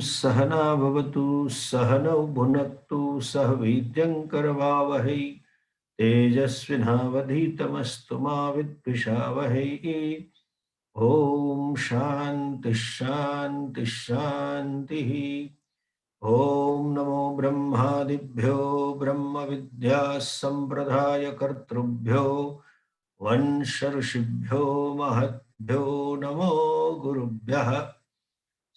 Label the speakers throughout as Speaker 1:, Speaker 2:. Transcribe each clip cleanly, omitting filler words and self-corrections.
Speaker 1: सहना भवतु सहनौ भुनक्तु सह वीर्यं करवावहै तेजस्विनावधीतमस्तु मा विद्विषावहै। ओम शांति शांति शांति। ओम नमो ब्रह्मादिभ्यो ब्रह्म विद्या संप्रदाय कर्तृभ्यो वंश ऋषिभ्यो महद्भ्यो नमो गुरुभ्यः।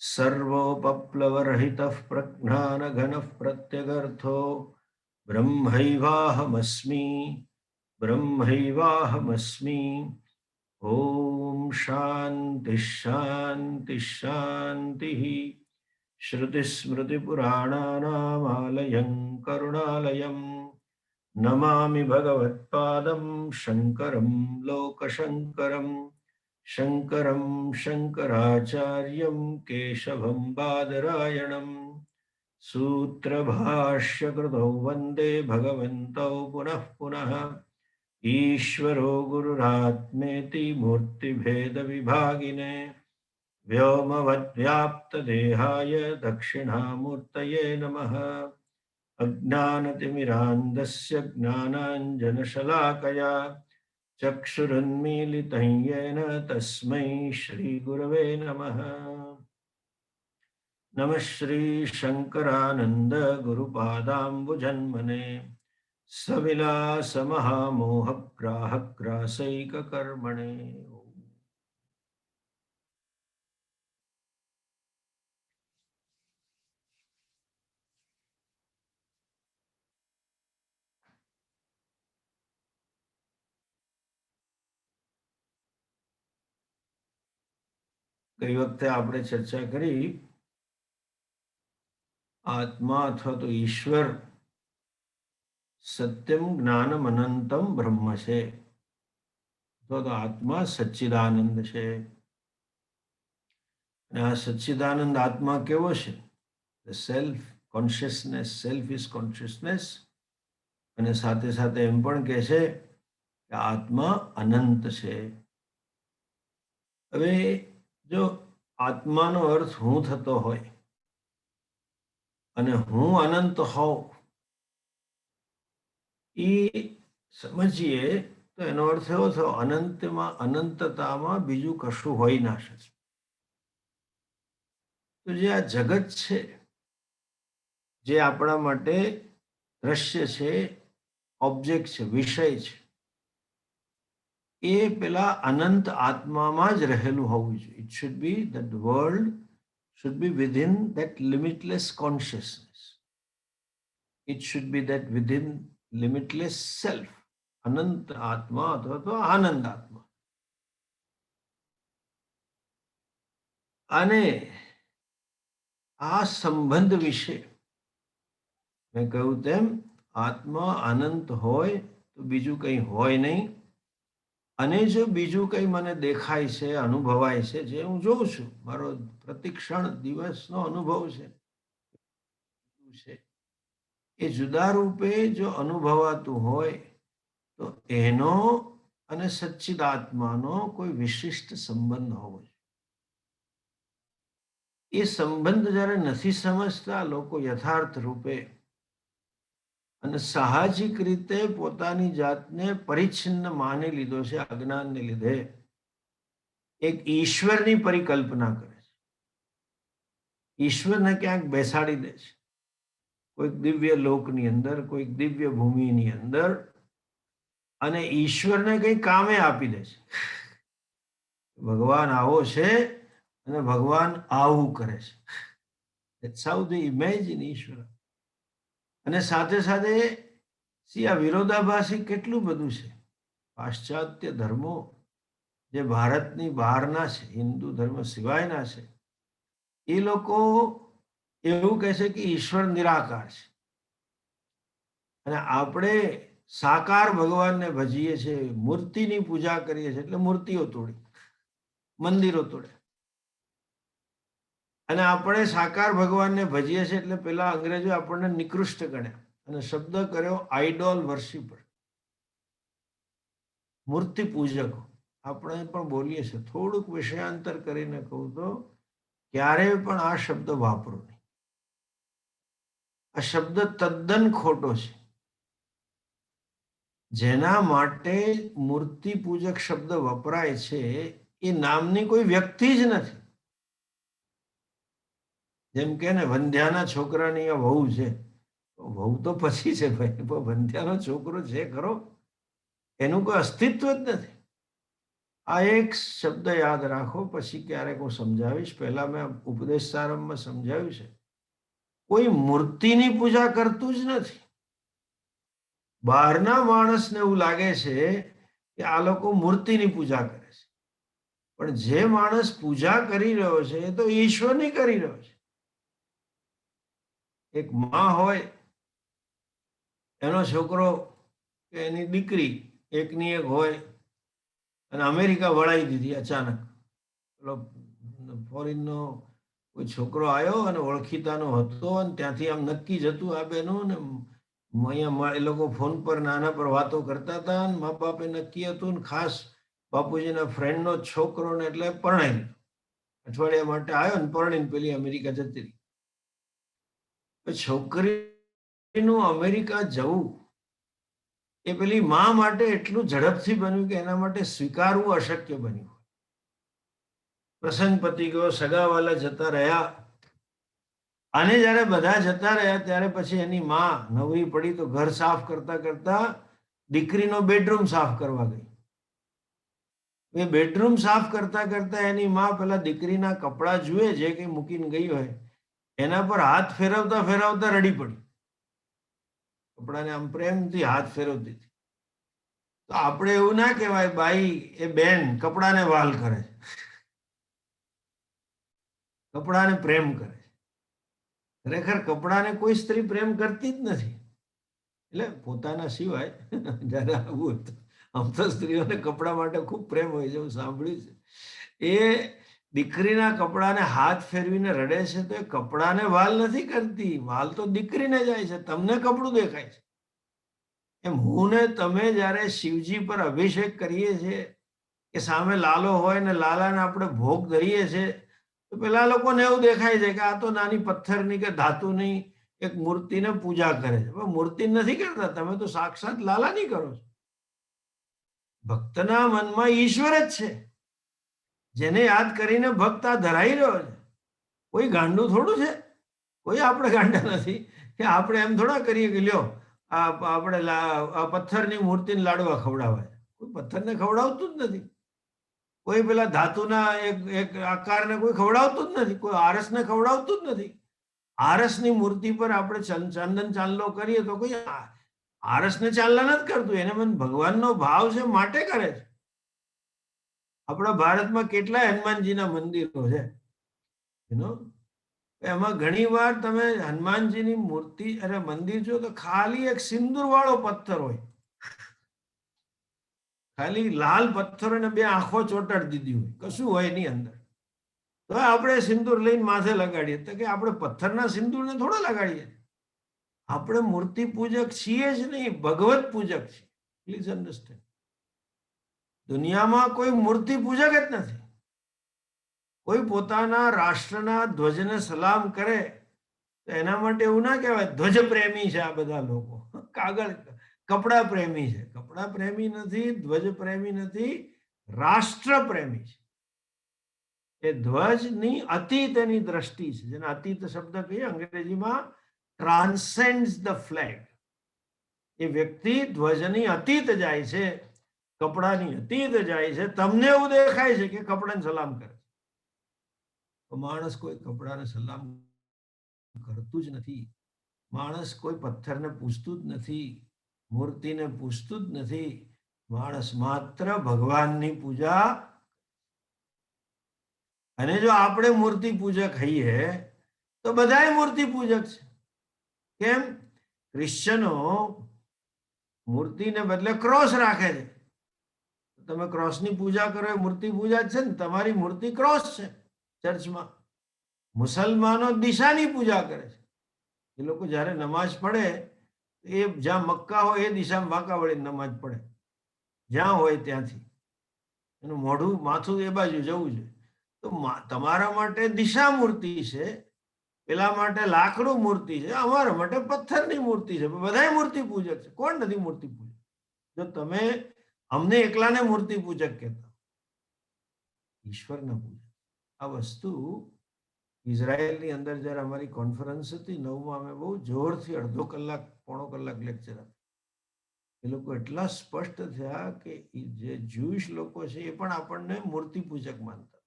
Speaker 1: सर्वोपप्लवरहितः प्रज्ञानघनः प्रत्यगर्थो ब्रह्मैवाहमस्मि ब्रह्मैवाहमस्मि। ओम शांति शांति शांति। श्रुतिस्मृतिपुराणानामालयं करुणालयं नमामि भगवत्पादं शंकरं लोकशंकरं। शंकरं शंकराचार्यं केशवं बादरायणं सूत्रभाष्यकृतौ वन्दे भगवन्तौ पुनः पुनः। ईश्वरो गुरुरात्मेति मूर्तिभेदविभागिने व्योमवद्व्याप्तदेहाय दक्षिणामूर्तये नमः। अज्ञानतिमिरान्धस्य ज्ञानाञ्जनशलाकया चक्षुरुन्मीलितं येन तस्मै श्रीगुरवे नमः। नमः श्रीशङ्करानन्द गुरुपादाम्बुजन्मने सविलासमहामोहग्राहग्रासैककर्मणे। गई वखते आपणे चर्चा करी आत्मा अथवा तो ईश्वर सत्यम ज्ञानम अनंतम ब्रह्म छे, तो आत्मा सच्चिदानंद छे। आ सच्चिदानंद आत्मा केवो छे? Self consciousness, self is consciousness. અને સાથે સાથે એમ પણ કહે છે કે આત્મા અનંત છે। હવે જો આત્માનો અર્થ હું થતો હોય અને હું અનંત હોઉં એ સમજીએ તો એનો અર્થ એવો થયો અનંતમાં અનંતતામાં બીજું કશું હોઈ ના શકે। તો જે આ જગત છે, જે આપણા માટે દ્રશ્ય છે, ઓબ્જેક્ટ છે, વિષય છે, એ પેલા અનંત આત્મામાં જ રહેલું હોવું જોઈએ। It should be that world should be within that limitless consciousness. It should be that within limitless self. अनंत आत्मा अथवा तो आनंद आत्मा। અને આ સંબંધ વિશે મેં કહ્યું તેમ આત્મા અનંત હોય તો બીજું કંઈ હોય નહીં। અને જો બીજું કંઈ મને દેખાય છે, અનુભવાય છે, જે હું જોઉં છું, મારો પ્રતિક્ષણ દિવસનો અનુભવ છે, એ જુદા રૂપે જો અનુભવાતું હોય તો એનો અને સચ્ચિદાત્માનો કોઈ વિશિષ્ટ સંબંધ હોવો જોઈએ। એ સંબંધ જ્યારે નથી સમજતા લોકો યથાર્થ રૂપે અને સાહજિક રીતે પોતાની જાતને પરિચ્છિન્ન માની લીધો છે અજ્ઞાનને લીધે, એક ઈશ્વરની પરિકલ્પના કરે છે, ઈશ્વરને ક્યાંક બેસાડી દે છે કોઈક દિવ્ય લોકની અંદર, કોઈક દિવ્ય ભૂમિની અંદર, અને ઈશ્વરને કંઈ કામે આપી દે છે। ભગવાન આવો છે અને ભગવાન આવું કરે છે। That's how they imagine ઈશ્વર। અને સાથે સાથે આ વિરોધાભાસી કેટલું બધું છે। પાશ્ચાત્ય ધર્મો જે ભારતની બહારના છે, હિન્દુ ધર્મ સિવાયના છે, એ લોકો એવું કહે છે કે ઈશ્વર નિરાકાર છે અને આપણે સાકાર ભગવાનને ભજીએ છીએ, મૂર્તિની પૂજા કરીએ છીએ, એટલે મૂર્તિઓ તોડી, મંદિરો તોડે। અને આપણે સાકાર ભગવાનને ભજીએ છીએ એટલે પેલા અંગ્રેજો આપણને નિકૃષ્ટ ગણ્યા અને શબ્દ કર્યો આઈડોલ વર્શિપર, મૂર્તિ પૂજકો। આપણે પણ બોલીએ છીએ, થોડુંક વિષયાંતર કરીને કહું તો ક્યારેય પણ આ શબ્દ વાપરો નહીં. આ શબ્દ તદ્દન ખોટો છે. જેના માટે મૂર્તિ પૂજક શબ્દ વપરાય છે એ નામની કોઈ વ્યક્તિ જ નથી. જેમ કે ને વંધ્યાના છોકરાની આ વહુ છે, વહુ તો પછી છે ભાઈ, વંધ્યાનો છોકરો છે ખરો, એનું કોઈ અસ્તિત્વ જ નથી. આ એક શબ્દ યાદ રાખો, પછી ક્યારેક હું સમજાવીશ. પહેલા મેં ઉપદેશ સારંભમાં સમજાવ્યું છે, કોઈ મૂર્તિની પૂજા કરતું જ નથી. બહારના માણસને એવું લાગે છે કે આ લોકો મૂર્તિની પૂજા કરે છે, પણ જે માણસ પૂજા કરી રહ્યો છે એ તો ઈશ્વરની કરી રહ્યો છે. એક માં હોય, એનો છોકરો કે એની દીકરી એકની એક હોય, અને અમેરિકા વળાવી દીધી અચાનક. પેલો ફોરેનનો કોઈ છોકરો આવ્યો અને ઓળખીતાનો હતો, અને ત્યાંથી આમ નક્કી જ હતું આ બેનું, ને અહીંયા એ લોકો ફોન પર નાના પર વાતો કરતા હતા, અને મા બાપે નક્કી હતું, ને ખાસ બાપુજીના ફ્રેન્ડનો છોકરો, ને એટલે પરણાઈ લીધો. અઠવાડિયા માટે આવ્યો ને પરણીને પેલી અમેરિકા જતી રહી. છોકરીનું અમેરિકા જવું એ પેલી મા માટે એટલું ઝડપથી બન્યું કે એના માટે સ્વીકારવું અશક્ય બન્યું. પ્રસંગ પતી ગયો, સગાવાલા જતા રહ્યા, અને જયારે બધા જતા રહ્યા ત્યારે પછી એની માં નવરી પડી તો ઘર સાફ કરતા કરતા દીકરીનો બેડરૂમ સાફ કરવા ગઈ. એ બેડરૂમ સાફ કરતા કરતા એની માં પેલા દીકરીના કપડા જુએ, જે કઈ મૂકીને ગઈ હોય, એના પર હાથ ફેરવતા ફેરવતા રડી પડી. કપડાને આમ પ્રેમથી હાથ ફેરવતી હતી. તો આપણે એવું ના કહેવાય બાઈ એ બેન કપડાને વાલ કરે છે, કપડાને પ્રેમ કરે છે. ખરેખર કપડાને કોઈ સ્ત્રી પ્રેમ કરતી જ નથી. એટલે પોતાના સિવાય જયારે આવું હતું, આમ તો સ્ત્રીઓને કપડા માટે ખૂબ પ્રેમ હોય છે, હું સાંભળ્યું છે. એ દીકરીના કપડાને હાથ ફેરવીને રડે છે તો એ કપડાને વાલ નથી કરતી, વાલ તો દીકરીને જાય છે. તમને કપડું દેખાય છે. એમ હું ને તમે જયારે શિવજી પર અભિષેક કરીએ છીએ કે સામે લાલો હોય ને લાલાને આપણે ભોગ ધરીએ છીએ, તો પેલા લોકોને એવું દેખાય છે કે આ તો નાની પથ્થરની કે ધાતુની એક મૂર્તિને પૂજા કરે છે. મૂર્તિ નથી કરતા, તમે તો સાક્ષાત લાલાની કરો છો. ભક્તના મનમાં ઈશ્વર જ છે, જેને યાદ કરીને ભક્ત આ ધરાઈ રહ્યો છે. કોઈ ગાંડું થોડું છે, કોઈ આપણે ગાંડા નથી કે આપણે એમ થોડા કરીએ કે લ્યો આપણે પથ્થરની મૂર્તિને લાડવા ખવડાવાય. કોઈ પથ્થરને ખવડાવતું જ નથી. કોઈ પેલા ધાતુના એક આકારને કોઈ ખવડાવતું જ નથી. કોઈ આરસને ખવડાવતું જ નથી. આરસની મૂર્તિ પર આપણે ચંદન ચાંદલો કરીએ તો કોઈ આરસને ચાંદલા નથી કરતું, એને મને ભગવાનનો ભાવ છે માટે કરે છે. આપણા ભારતમાં કેટલા હનુમાનજીના મંદિરો છે, એમાં ઘણી વાર તમે હનુમાનજીની મૂર્તિ અરે મંદિર જો તો ખાલી એક સિંદૂર વાળો પથ્થર હોય, ખાલી લાલ પથ્થર અને બે આંખો ચોટાડી દીધી હોય, કશું હોય એની અંદર. તો આપણે સિંદૂર લઈને માથે લગાડીએ તો કે આપણે પથ્થરના સિંદૂરને થોડા લગાડીએ. આપણે મૂર્તિ પૂજક છીએ જ નહીં, ભગવત પૂજક છીએ. Please understand. દુનિયામાં કોઈ મૂર્તિ પૂજક જ નથી. કોઈ પોતાના રાષ્ટ્રના ધ્વજને સલામ કરે તો એના માટે એવું ના કહેવાય ધ્વજ પ્રેમી છે આ બધા લોકો. કાગળ કપડા પ્રેમી છે. કપડા પ્રેમી નથી, ધ્વજ પ્રેમી નથી, રાષ્ટ્ર પ્રેમી છે. એ ધ્વજની અતીત એની દ્રષ્ટિ છે, જેને અતીત શબ્દ કહીએ અંગ્રેજીમાં, ટ્રાન્સેન્ડ્સ ધ ફ્લેગ. એ વ્યક્તિ ધ્વજની અતીત જાય છે, કપડાની અતીત જાય છે. તમને એવું દેખાય છે કે કપડાને સલામ કરે છે, માણસ કોઈ કપડાને સલામ કરતું જ નથી. માણસ કોઈ પથ્થરને પૂછતું જ નથી, મૂર્તિને પૂછતું જ નથી. માણસ માત્ર ભગવાનની પૂજા. અને જો આપણે મૂર્તિ પૂજક હઈએ તો બધાય મૂર્તિ પૂજક છે. કેમ? ક્રિશ્ચનો મૂર્તિને બદલે ક્રોસ રાખે છે. તમે ક્રોસની પૂજા કરો એ મૂર્તિ પૂજા જ છે ને. તમારી મૂર્તિ ક્રોસ છે ચર્ચમાં. મુસલમાનો દિશાની પૂજા કરે છે. એ લોકો જ્યારે નમાજ પડે એ જ્યાં મક્કા હોય એ દિશામાં વાંકા વળીને નમાજ પડે, જ્યાં હોય ત્યાંથી. એનું મોઢું માથું એ બાજુ જવું જોઈએ. તો તમારા માટે દિશા મૂર્તિ છે, પેલા માટે લાકડું મૂર્તિ છે, અમારા માટે પથ્થરની મૂર્તિ છે. બધા મૂર્તિ પૂજક છે. કોણ નથી મૂર્તિ પૂજક? જો તમે અમને એકલાને મૂર્તિ પૂજક કહેતા, ઈશ્વરના પૂજક. આ વસ્તુ ઇઝરાયલની અંદર જ્યારે અમારી કોન્ફરન્સ હતી 9માં, અમે બહુ જોરથી અડધો કલાક પોણો કલાક લેક્ચર આપ્યું. એ લોકો એટલા સ્પષ્ટ થયા કે જે જ્યુઇશ લોકો છે એ પણ આપણને મૂર્તિ પૂજક માનતા.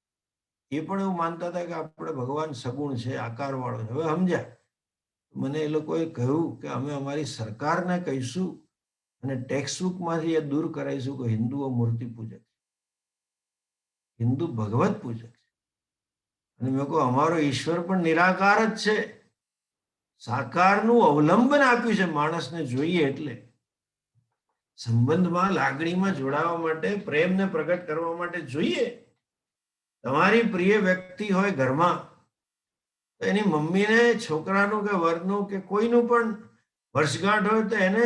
Speaker 1: એ પણ એવું માનતા હતા કે આપણે ભગવાન સગુણ છે, આકારવાળો છે. હવે સમજ્યા. મને એ લોકોએ કહ્યું કે અમે અમારી સરકારને કહીશું અને ટેક્સ્ટ બુકમાંથી એ દૂર કરાવીશું કે હિન્દુઓ મૂર્તિ પૂજક, હિન્દુ ભગવત પૂજક. અને મેં કહું અમારો ઈશ્વર પણ નિરાકાર જ છે. સાકારનું અવલંબન આપ્યું છે માણસને જોઈએ એટલે. સંબંધમાં લાગણીમાં જોડાવા માટે, પ્રેમને પ્રગટ કરવા માટે જોઈએ. તમારી પ્રિય વ્યક્તિ હોય ઘરમાં, તો એની મમ્મીને છોકરાનું કે વરનું કે કોઈનું પણ વર્ષગાંઠ હોય તો એને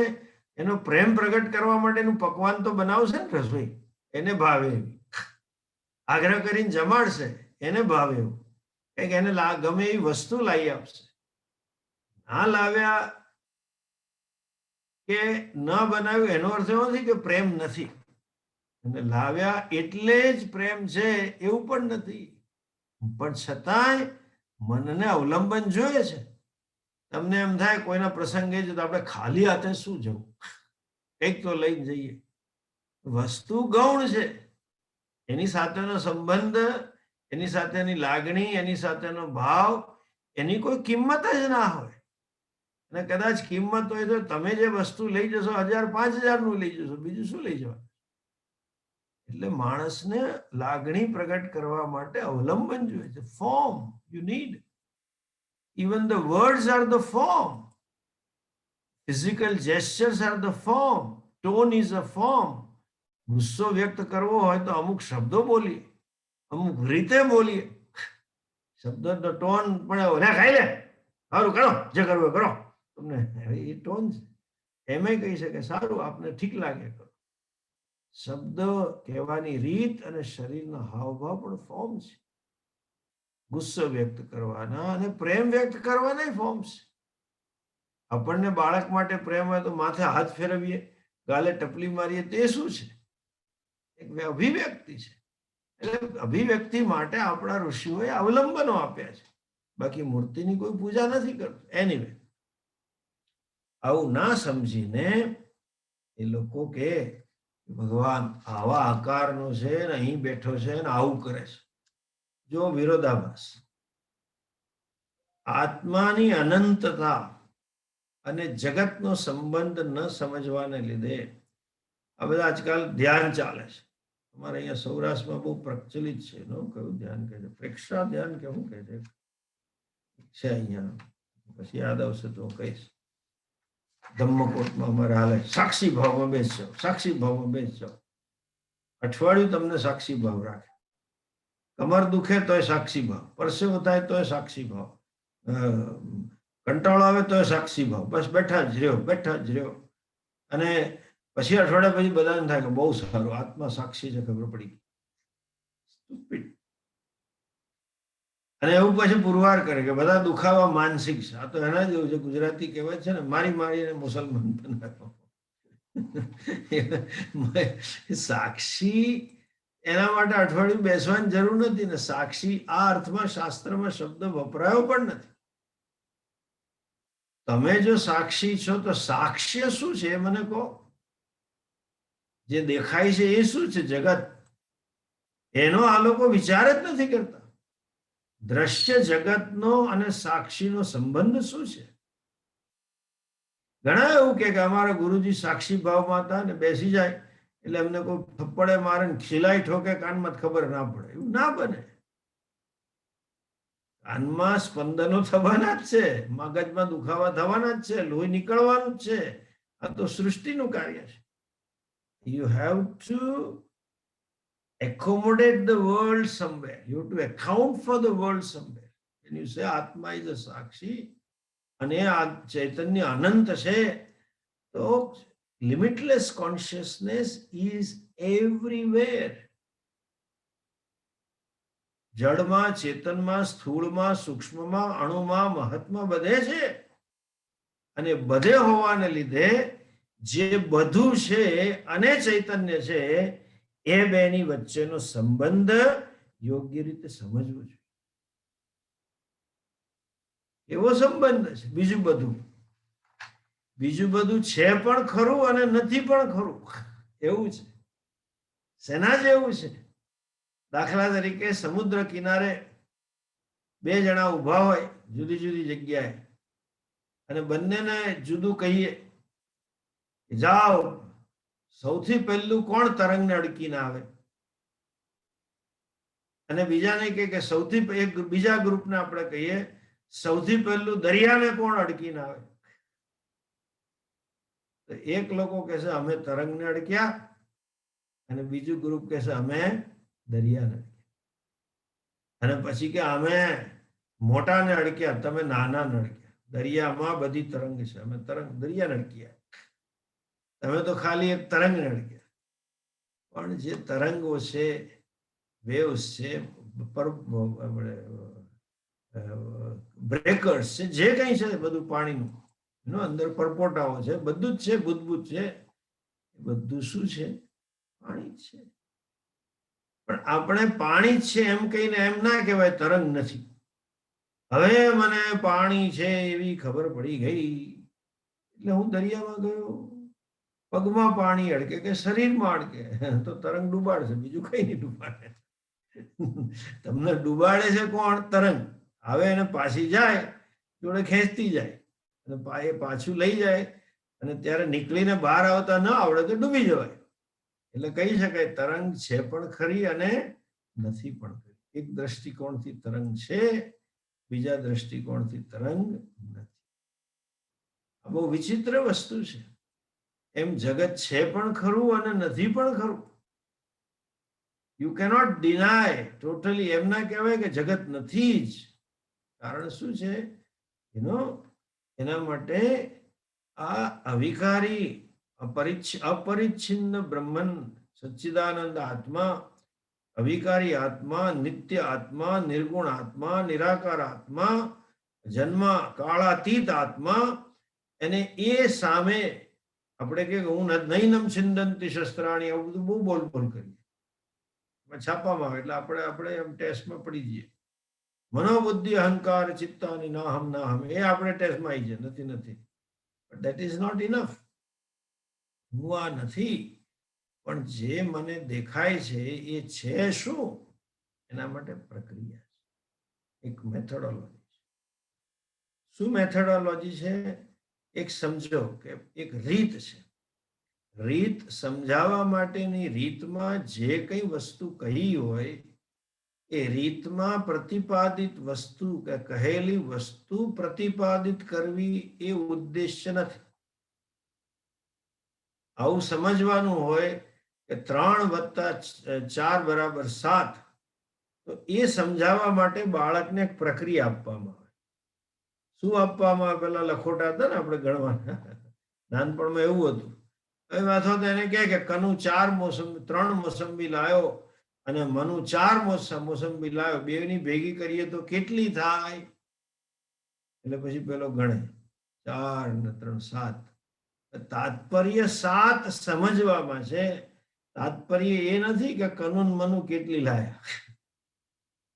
Speaker 1: એનો પ્રેમ પ્રગટ કરવા માટેનું પકવાન તો બનાવશે ને, રસોઈ એને ભાવે એવી, આગ્રહ કરીને જમાડશે, એને ભાવે એવું, કંઈક એને ગમે એવી વસ્તુ લાવી આપશે. ના લાવ્યા કે ન બનાવ્યું એનો અર્થ એવો નથી કે પ્રેમ નથી. અને લાવ્યા એટલે જ પ્રેમ છે એવું પણ નથી. પણ છતાંય મનને અવલંબન જોઈએ છે. તમને એમ થાય કોઈના પ્રસંગે જ તો આપણે ખાલી હાથે શું જવું, કંઈક તો લઈને જઈએ. વસ્તુ ગૌણ છે, એની સાથેનો સંબંધ, એની સાથેની લાગણી, એની સાથેનો ભાવ, એની કોઈ કિંમત જ ના હોય. અને કદાચ કિંમત હોય તો તમે જે વસ્તુ લઈ જશો 1000-5000 નું લઈ જશો, બીજું શું લઈ જવાનું? એટલે માણસને લાગણી પ્રગટ કરવા માટે અવલંબન જોઈએ છે. Form you need. Even the words are the form. Physical gestures are the form. Tone is a form. ગુસ્સો વ્યક્ત કરવો હોય તો અમુક શબ્દો બોલીએ, અમુક રીતે બોલીએ. શબ્દો તો ટોન પણ ખાઈ લે, સારું કરો, જે કરવું કરો, તમને એ ટોન છે. એમાં કહી શકે સારું, આપને ઠીક લાગે કરો. શબ્દ કહેવાની રીત અને શરીરના હાવભાવ પણ ફોર્મ છે. ગુસ્સો વ્યક્ત કરવાના અને પ્રેમ વ્યક્ત કરવાના ફોર્મ છે. આપણને બાળક માટે પ્રેમ હોય તો માથે હાથ ફેરવીએ, ગાલે ટપલી મારીએ, તે શું છે? એક અભિવ્યક્તિ છે. એટલે અભિવ્યક્તિ માટે આપણા ઋષિઓએ અવલંબનો આપ્યા છે. બાકી મૂર્તિની કોઈ પૂજા નથી કરતું. એનીવે, આવું ના સમજીને એ લોકો કે ભગવાન આવા આકારનો છે ને અહીં બેઠો છે ને આવું કરે છે. જો વિરોધાભાસ. આત્માની અનંતતા અને જગતનો સંબંધ ન સમજવાને લીધે આ બધા આજકાલ ધ્યાન ચાલે છે. અમારે અહીંયા સૌરાષ્ટ્રમાં બહુ પ્રચલિત છે. કયું ધ્યાન કહે છે? પ્રેક્ષા ધ્યાન કે શું કહે છે અહીંયા? પછી યાદ આવશે તો હું કહીશ. ધમ્મકોટમાં અમારે હાલે સાક્ષી ભાવમાં બેસજો, સાક્ષી ભાવમાં બેસજો. અઠવાડિયું તમને સાક્ષી ભાવ રાખે. કમર દુખે તોય સાક્ષી ભાવ, પરસેવો થાય તોય સાક્ષી ભાવ, કંટાળો આવે તોય સાક્ષી ભાવ. બસ બેઠા જ રહ્યો, બેઠા જ રહ્યો. અને પછી અઠવાડિયા પછી બધાને થાય કે બહુ સારું, આત્મા સાક્ષી છે, ખબર પડી ગઈ. અને એવું પછી પુરવાર કરે કે બધા દુખાવા માનસિક છે. આ તો એના જેવું છે, ગુજરાતી કહેવાય છે ને, મારી મારીને મુસલમાન બનાવ્યો. સાક્ષી એના માટે અઠવાડિયું બેસવાની જરૂર નથી ને. સાક્ષી આ અર્થમાં શાસ્ત્રમાં શબ્દ વપરાયો પણ નથી. તમે જો સાક્ષી છો તો સાક્ષ્ય શું છે એ મને કહો. જે દેખાય છે એ શું છે? જગત. એનો આ લોકો વિચાર જ નથી કરતા. દ્રશ્ય જગતનો અને સાક્ષીનો સંબંધ શું છે? ઘણા એવું કે અમારા ગુરુજી સાક્ષી ભાવમાં હતા ને બેસી જાય એટલે એમને કોઈ થપ્પડે મારે ને ખીલાઈ ઠોકે કાનમાં ખબર ના પડે. એવું ના બને. કાનમાં સ્પંદનો થવાના જ છે, મગજમાં દુખાવા થવાના જ છે, લોહી નીકળવાનું જ છે. આ તો સૃષ્ટિનું કાર્ય છે. You have to accommodate the world somewhere. You have to account for the world somewhere. When you say Atma is a Sakshi, અને આ ચૈતન્ય અનંત છે, તો limitless consciousness is everywhere. જળમાં, ચેતનમાં, સ્થૂળમાં, સૂક્ષ્મમાં, અણુમાં, મહત્માં બધે છે. અને બધે હોવાને લીધે જે બધું છે અને ચૈતન્ય છે એ બેની વચ્ચેનો સંબંધ યોગ્ય રીતે સમજવો જોઈએ. એવો સંબંધ છે. બીજું બધું છે પણ ખરું અને નથી પણ ખરું, એવું છે. શેના જેવું છે? દાખલા તરીકે સમુદ્ર કિનારે બે જણા ઉભા હોય જુદી જુદી જગ્યાએ, અને બંનેને જુદું કહીએ જાઓ, સૌથી પહેલું કોણ તરંગને અડકીને આવે? અને બીજાને કે સૌથી બીજા ગ્રુપને આપણે કહીએ સૌથી પહેલું દરિયાને કોણ અડકીને આવે? તો એક લોકો કહેશે અમે તરંગને અડક્યા, અને બીજું ગ્રુપ કહેશે અમે દરિયાને અડક્યા. અને પછી કે અમે મોટાને અડક્યા, તમે નાનાને અડક્યા. દરિયામાં બધી તરંગ છે, અમે દરિયાને અડક્યા, તમે તો ખાલી એક તરંગને અડક્યા. પણ જે તરંગો છે, વેવ્સ છે, બ્રેકર્સ છે, જે કંઈ છે બધું પાણીનું, એનો અંદર પરપોટાઓ છે, બધું જ છે, બુદ્ધબુદ્ધ છે, બધું શું છે? પાણી છે. પણ આપણે પાણી જ છે એમ કહીને એમ ના કહેવાય તરંગ નથી. હવે મને પાણી છે એવી ખબર પડી ગઈ એટલે હું દરિયામાં ગયો, પગમાં પાણી અડકે કે શરીરમાં અડકે તો તરંગ ડૂબાડશે, બીજું કઈ નહીં ડૂબાડે. તમને ડૂબાડે છે કોણ? તરંગ. હવે એને પાછી જાય જોડે ખેંચતી જાય, અને એ પાછું લઈ જાય, અને ત્યારે નીકળીને બહાર આવતા ન આવડે તો ડૂબી જવાય. એટલે કહી શકાય તરંગ છે પણ ખરી અને નથી પણ ખરી. એક દ્રષ્ટિકોણથી તરંગ છે, બીજા દ્રષ્ટિકોણથી તરંગ નથી. આ બહુ વિચિત્ર વસ્તુ છે. એમ જગત છે પણ ખરું અને નથી પણ ખરું. You cannot deny totally. એમ ના કહેવાય કે જગત નથી જ. કારણ શું છે? એના માટે આ અવિકારી અપરિચ્છિન્ન બ્રહ્મન સચ્ચિદાનંદ આત્મા, અવિકારી આત્મા, નિત્ય આત્મા, નિર્ગુણ આત્મા, નિરાકાર આત્મા, જન્મ કાળાતીત આત્મા, એને એ સામે આપણે કે હું નૈનમ છિંદંતી શસ્ત્રાણી, આવું બધું બહુ બોલ કરીએ, છાપામાં આવે એટલે આપણે એમ ટેસ્ટમાં પડી જઈએ. મનોબુદ્ધિ અહંકાર ચિત્તાની નાહમ નાહમ, એ આપણે ટેસ્ટમાં આવી જાય, નથી. But that is not enough. હું આ નથી, પણ જે મને દેખાય છે એ છે શું? એના માટે પ્રક્રિયા છે, એક મેથોડોલોજી છે. શું મેથોડોલોજી છે? એક સમજો કે એક રીત છે. રીત સમજાવવા માટેની રીતમાં જે કઈ વસ્તુ કહી હોય એ રીતમાં પ્રતિપાદિત વસ્તુ કે કહેલી વસ્તુ પ્રતિપાદિત કરવી એ ઉદ્દેશ્ય નથી. આવું સમજવાનું હોય કે 3 + 4 = 7, તો એ સમજાવવા માટે બાળકને એક પ્રક્રિયા આપવામાં આવે. શું આપવામાં આવે? પેલા લખોટા હતા ને આપણે ગણવાના, નાનપણમાં એવું હતું. અથવા તો એને કહે કે કનુ 3 મોસંબી લાયો અને મનુ 4 મોસંબી લાયો, બેની ભેગી કરીએ તો કેટલી થાય? એટલે પછી પેલો ગણે 4 ને 3 7. તાત્પર્ય 7 સમજવામાં છે. તાત્પર્ય એ નથી કે કનુ મનુ કેટલી લાયા.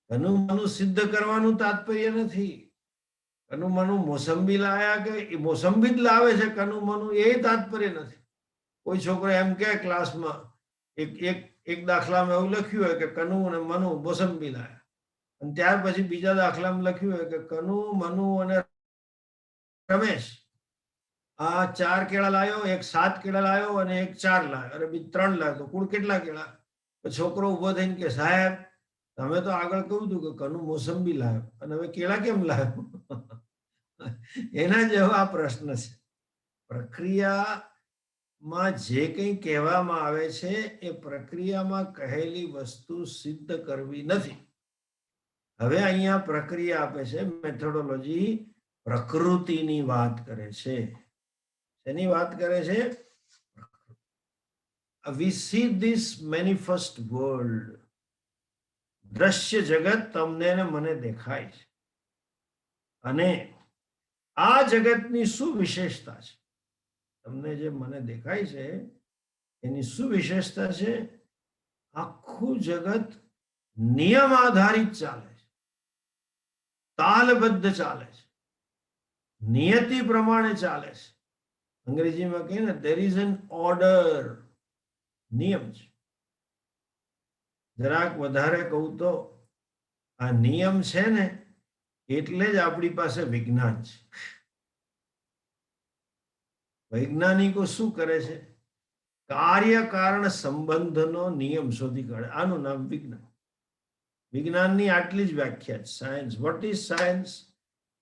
Speaker 1: કનુ મનુ સિદ્ધ કરવાનું તાત્પર્ય નથી. કનુ મનુ મોસંબી લાયા કે મોસંબી જ લાવે છે કનુ મનુ, એ તાત્પર્ય નથી. કોઈ છોકરો એમ કે ક્લાસમાં એક દાખલામાં એવું લખ્યું હોય કે કનુ અને મનુ મોસંબી લાયા, અને ત્યાર પછી બીજા દાખલામાં લખ્યું હોય કે કનુ મનુ અને રમેશ આ 4 કેળા લાયો, એક 7 કેળા લાયો અને એક 4 લાયો, અને બીજ 3 લાયો, તો કુલ કેટલા કેળા? તો છોકરો ઉભો થઈને કે સાહેબ તમે તો આગળ કહ્યું હતું કે કનુ મોસંબી લાયો, અને હવે કેળા કેમ લાયો? એના જેવો આ પ્રશ્ન છે. પ્રક્રિયામાં જે કંઈ કહેવામાં આવે છે એ પ્રક્રિયામાં કહેલી વસ્તુ સિદ્ધ કરવી નથી. હવે અહીંયા પ્રક્રિયા આપે છે મેથોડોલોજી, પ્રકૃતિની વાત કરે છે. એની વાત કરે છે? We see this manifest world. દ્રશ્ય જગત તમને ને મને દેખાય છે, અને આ જગતની શું વિશેષતા છે? તમને જે મને દેખાય છે એની શું વિશેષતા છે? આખું જગત નિયમ આધારિત ચાલે છે, તાલબદ્ધ ચાલે છે, નિયતિ પ્રમાણે ચાલે છે. અંગ્રેજીમાં કહે ને, there is an order, નિયમ છે. જરાક વધારે કહું તો આ નિયમ છે ને એટલે જ આપણી પાસે વિજ્ઞાન છે. વૈજ્ઞાનિકો શું કરે છે? કાર્ય કારણ સંબંધનો નિયમ શોધી કાઢે. આનું નામ વિજ્ઞાન. વિજ્ઞાનની આટલી જ વ્યાખ્યા છે. Science. What is science?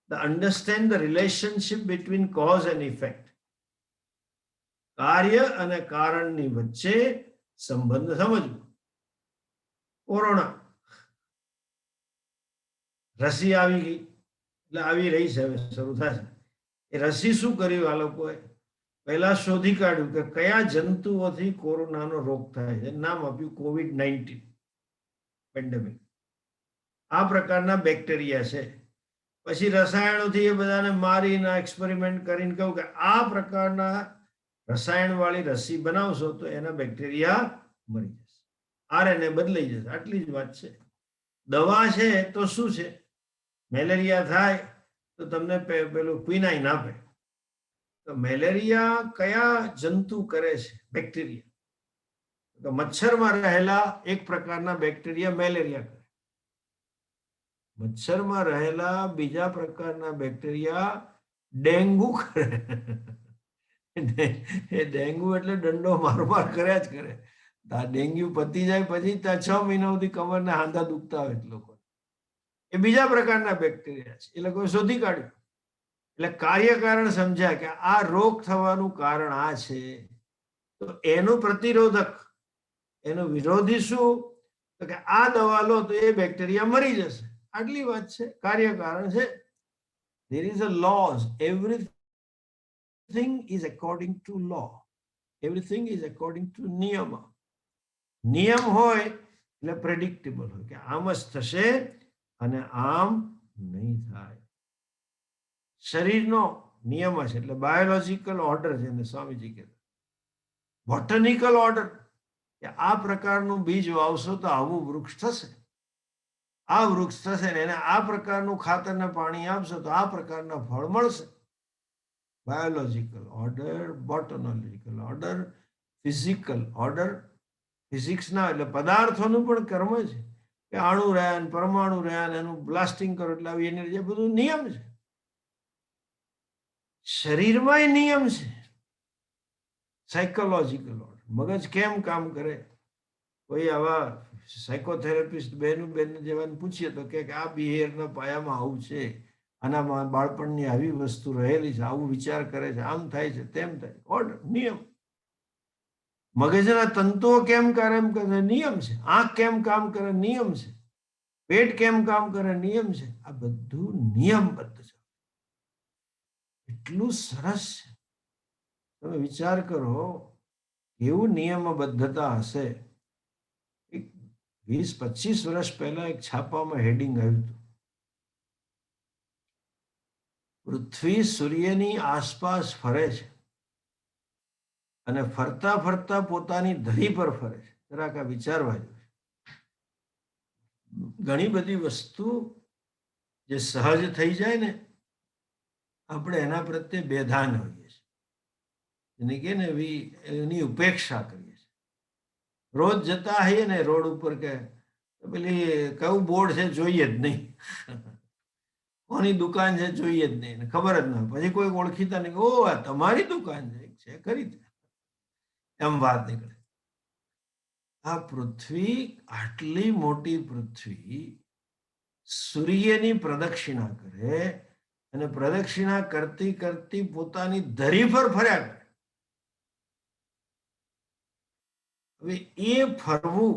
Speaker 1: The understand the relationship between cause and effect. કાર્ય અને કારણની વચ્ચે સંબંધ સમજવો. કોરોના રસી આવી ગઈ, એટલે આવી રહી છે, હવે શરૂ થશે. એ રસી શું કર્યું? આ લોકોએ પહેલા શોધી કાઢ્યું કે કયા જંતુઓથી કોરોનાનો રોગ થાય છે. નામ આપ્યું COVID-19 પેન્ડેમિક. આ પ્રકારના બેક્ટેરિયા છે. પછી રસાયણોથી એ બધાને મારીને એક્સપેરિમેન્ટ કરીને કહ્યું કે આ પ્રકારના રસાયણ વાળી રસી બનાવશો તો એના બેક્ટેરિયા મરી જશે, RNA બદલાઈ જશે. આટલી જ વાત છે. દવા છે તો શું છે? મેલેરિયા થાય તો તમને પેલું ક્વિનાઇન આપે. તો મેલેરિયા કયા જંતુ કરે છે? બેક્ટેરિયા. તો મચ્છરમાં રહેલા એક પ્રકારના બેક્ટેરિયા મેલેરિયા કરે. મચ્છરમાં રહેલા બીજા પ્રકારના બેક્ટેરિયા ડેન્ગુ કરે. એ ડેન્ગુ એટલે દંડો માર કર્યા જ કરે. ડેન્ગ્યુ પતી જાય પછી 6 મહિના સુધી કમરના હાંધા દુખતા હોય લોકો. એ બીજા પ્રકારના બેક્ટેરિયા છે. એ લોકોએ શોધી કાઢ્યું. એટલે કાર્યકારણ સમજ્યા કે આ રોગ થવાનું કારણ આ છે, તો એનું પ્રતિરોધક, એનું વિરોધી શું? તો કે આ દવા લો તો એ બેક્ટેરિયા મરી જશે. આટલી વાત છે. કાર્યકારણ છે. there is a laws. everything is according to law. everything is according to નિયમ. નિયમ હોય એટલે પ્રેડિક્ટેબલ હોય કે આમ જ થશે અને આમ નહીં થાય. શરીરનો નિયમ છે એટલે બાયોલોજીકલ ઓર્ડર છે એને સ્વામીજી કહેતા. બોટનિકલ ઓર્ડર કે આ પ્રકારનું બીજ વાવશો તો આવું વૃક્ષ થશે, આ વૃક્ષ થશે ને એને આ પ્રકારનું ખાતર ને પાણી આપશો તો આ પ્રકારના ફળ મળશે. Biological order, botanological order, physical order. ફિઝિક્સના એટલે પદાર્થોનું પણ કર્મ છે કે અણુ રહ્યા ને પરમાણુ રહ્યા ને એનું બ્લાસ્ટિંગ કરો એટલે આવી એનર્જી. બધું નિયમ છે. શરીરમાં નિયમ છે. Psychological order. મગજ કેમ કામ કરે? કોઈ આવા સાયકોથેરાપિસ્ટ બેન જેવાને પૂછીએ તો કે આ બિહેવિયરના પાયામાં આવું છે, આનામાં બાળપણની આવી વસ્તુ રહેલી છે, આવું વિચાર કરે છે, આમ થાય છે, તેમ થાય. ઓર્ડર, નિયમ. મગજના તંતુઓ કેમ કામ કરે? નિયમ છે. આંખ કેમ કામ કરે? નિયમ છે. પેટ કેમ કામ કરે? નિયમ છે. આ બધું નિયમબદ્ધ છે. એટલું સરસ છે. તમે વિચાર કરો કેવું નિયમબદ્ધતા હશે. 20-25 વર્ષ પહેલા એક છાપામાં હેડિંગ આવ્યું હતું, પૃથ્વી સૂર્યની આસપાસ ફરે છે અને ફરતા ફરતા પોતાની ધરી પર ફરે છે. જરાક આ વિચારવા જેવું. ઘણી બધી વસ્તુ જે સહજ થઈ જાય ને, આપણે એના પ્રત્યે બેધાન હોઈએ છીએ, એને કે ને એની ઉપેક્ષા કરીએ છીએ. રોજ જતા હઈએ ને રોડ ઉપર કે પેલી કયું બોર્ડ છે જોઈએ જ નહીં, કોની દુકાન છે જોઈએ જ નહીં, ખબર જ ના. પછી કોઈ ઓળખીતા નહીં, ઓ આ તમારી દુકાન છે ખરી, એમ વાત નીકળે. આ પૃથ્વી, આટલી મોટી પૃથ્વી સૂર્યની પ્રદક્ષિણા કરે અને પ્રદક્ષિણા કરતી કરતી પોતાની ધરી પર ફર્યા કરે. હવે એ ફરવું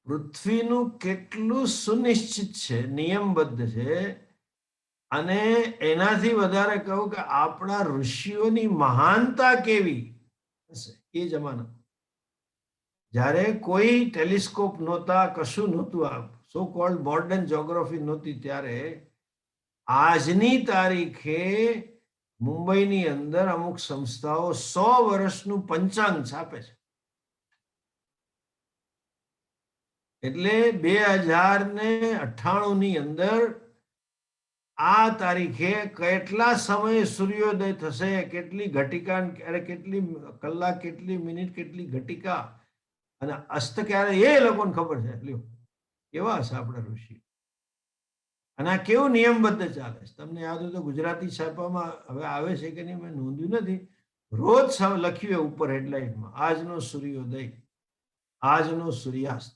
Speaker 1: પૃથ્વીનું કેટલું સુનિશ્ચિત છે, નિયમબદ્ધ છે. અને એનાથી વધારે કહું કે આપણા ઋષિઓની મહાનતા કેવી હશે એ જમાના. જ્યારે કોઈ ટેલિસ્કોપ નહોતા, કશું નહોતું, આ સો કોલ્ડ મોડર્ન જ્યોગ્રાફી નહોતી, ત્યારે આજની તારીખે મુંબઈની અંદર અમુક સંસ્થાઓ 100 વર્ષનું પંચાંગ છાપે છે. એટલે 2098 ની અંદર આ તારીખે કેટલા સમયે સૂર્યોદય થશે, કેટલી ઘટિકા, કેટલી કલાક, કેટલી મિનિટ, કેટલી ઘટિકા, અને અસ્ત ક્યારે, એ લોકોને ખબર છે. લ્યો, કેવા હશે આપણા ઋષિ. અને આ કેવું નિયમબદ્ધ ચાલે છે. તમને યાદ હોય તો ગુજરાતી છાપામાં હવે આવે છે કે નહીં, મેં નોંધ્યું નથી. રોજ લખ્યું ઉપર હેડલાઇનમાં, આજનો સૂર્યોદય, આજનો સૂર્યાસ્ત.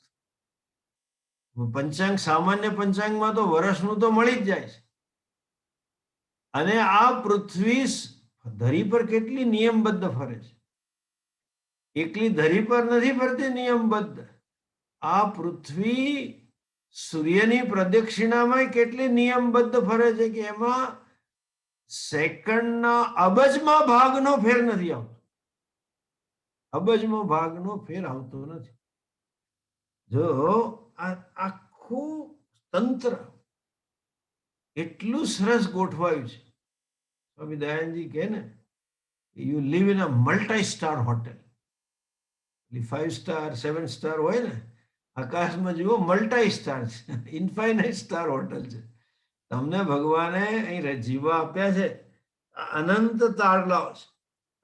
Speaker 1: પંચાંગ, સામાન્ય પંચાંગમાં તો વર્ષનું તો મળી જ જાય છે. અને આ પૃથ્વી ધરી પર કેટલી નિયમબદ્ધ ફરે છે. એકલી ધરી પર નથી ફરતી નિયમબદ્ધ, આ પૃથ્વી સૂર્યની પ્રદક્ષિણામાં કેટલી નિયમબદ્ધ ફરે છે કે એમાં સેકન્ડના અબજમાં ભાગનો ફેર નથી આવતો. અબજમાં ભાગનો ફેર આવતો નથી. જો આ આખું તંત્ર એટલું સરસ ગોઠવાયું છે. સ્વામી દયાનંદજી કહે ને, you live in a multi star hotel. 5 star 7 star હોય ને, આકાશમાં જુઓ મલ્ટી સ્ટાર છે, ઇન્ફાઇનાઇટ સ્ટાર હોટલ છે. તમને ભગવાને અહીં જીવા આપ્યા છે, અનંત તારલાઓ છે.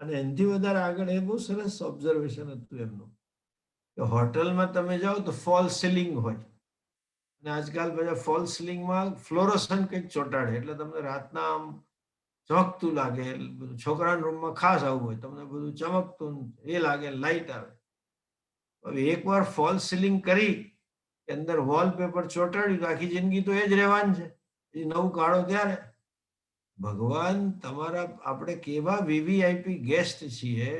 Speaker 1: અને એનાથી વધારે આગળ એ બહુ સરસ ઓબ્ઝર્વેશન હતું એમનું, કે હોટલમાં તમે જાઓ તો ફોલ સીલિંગ હોય, અને આજકાલ બધા ફોલ સીલિંગમાં ફ્લોરોસન્ટ કંઈક ચોંટાડે, એટલે તમને રાતના આમ ચમકતું લાગે. છોકરાના રૂમમાં ખાસ આવું હોય, તમને બધું ચમકતું એ લાગે, લાઇટ આવે. હવે એકવાર ફોલ સીલિંગ કરી, અંદર વોલપેપર ચોંટાડ્યું તો આખી જિંદગી તો એ જ રહેવાનું છે. એ નવું કાઢો ત્યારે. ભગવાન તમારા, આપણે કેવા વીવીઆઈપી ગેસ્ટ છીએ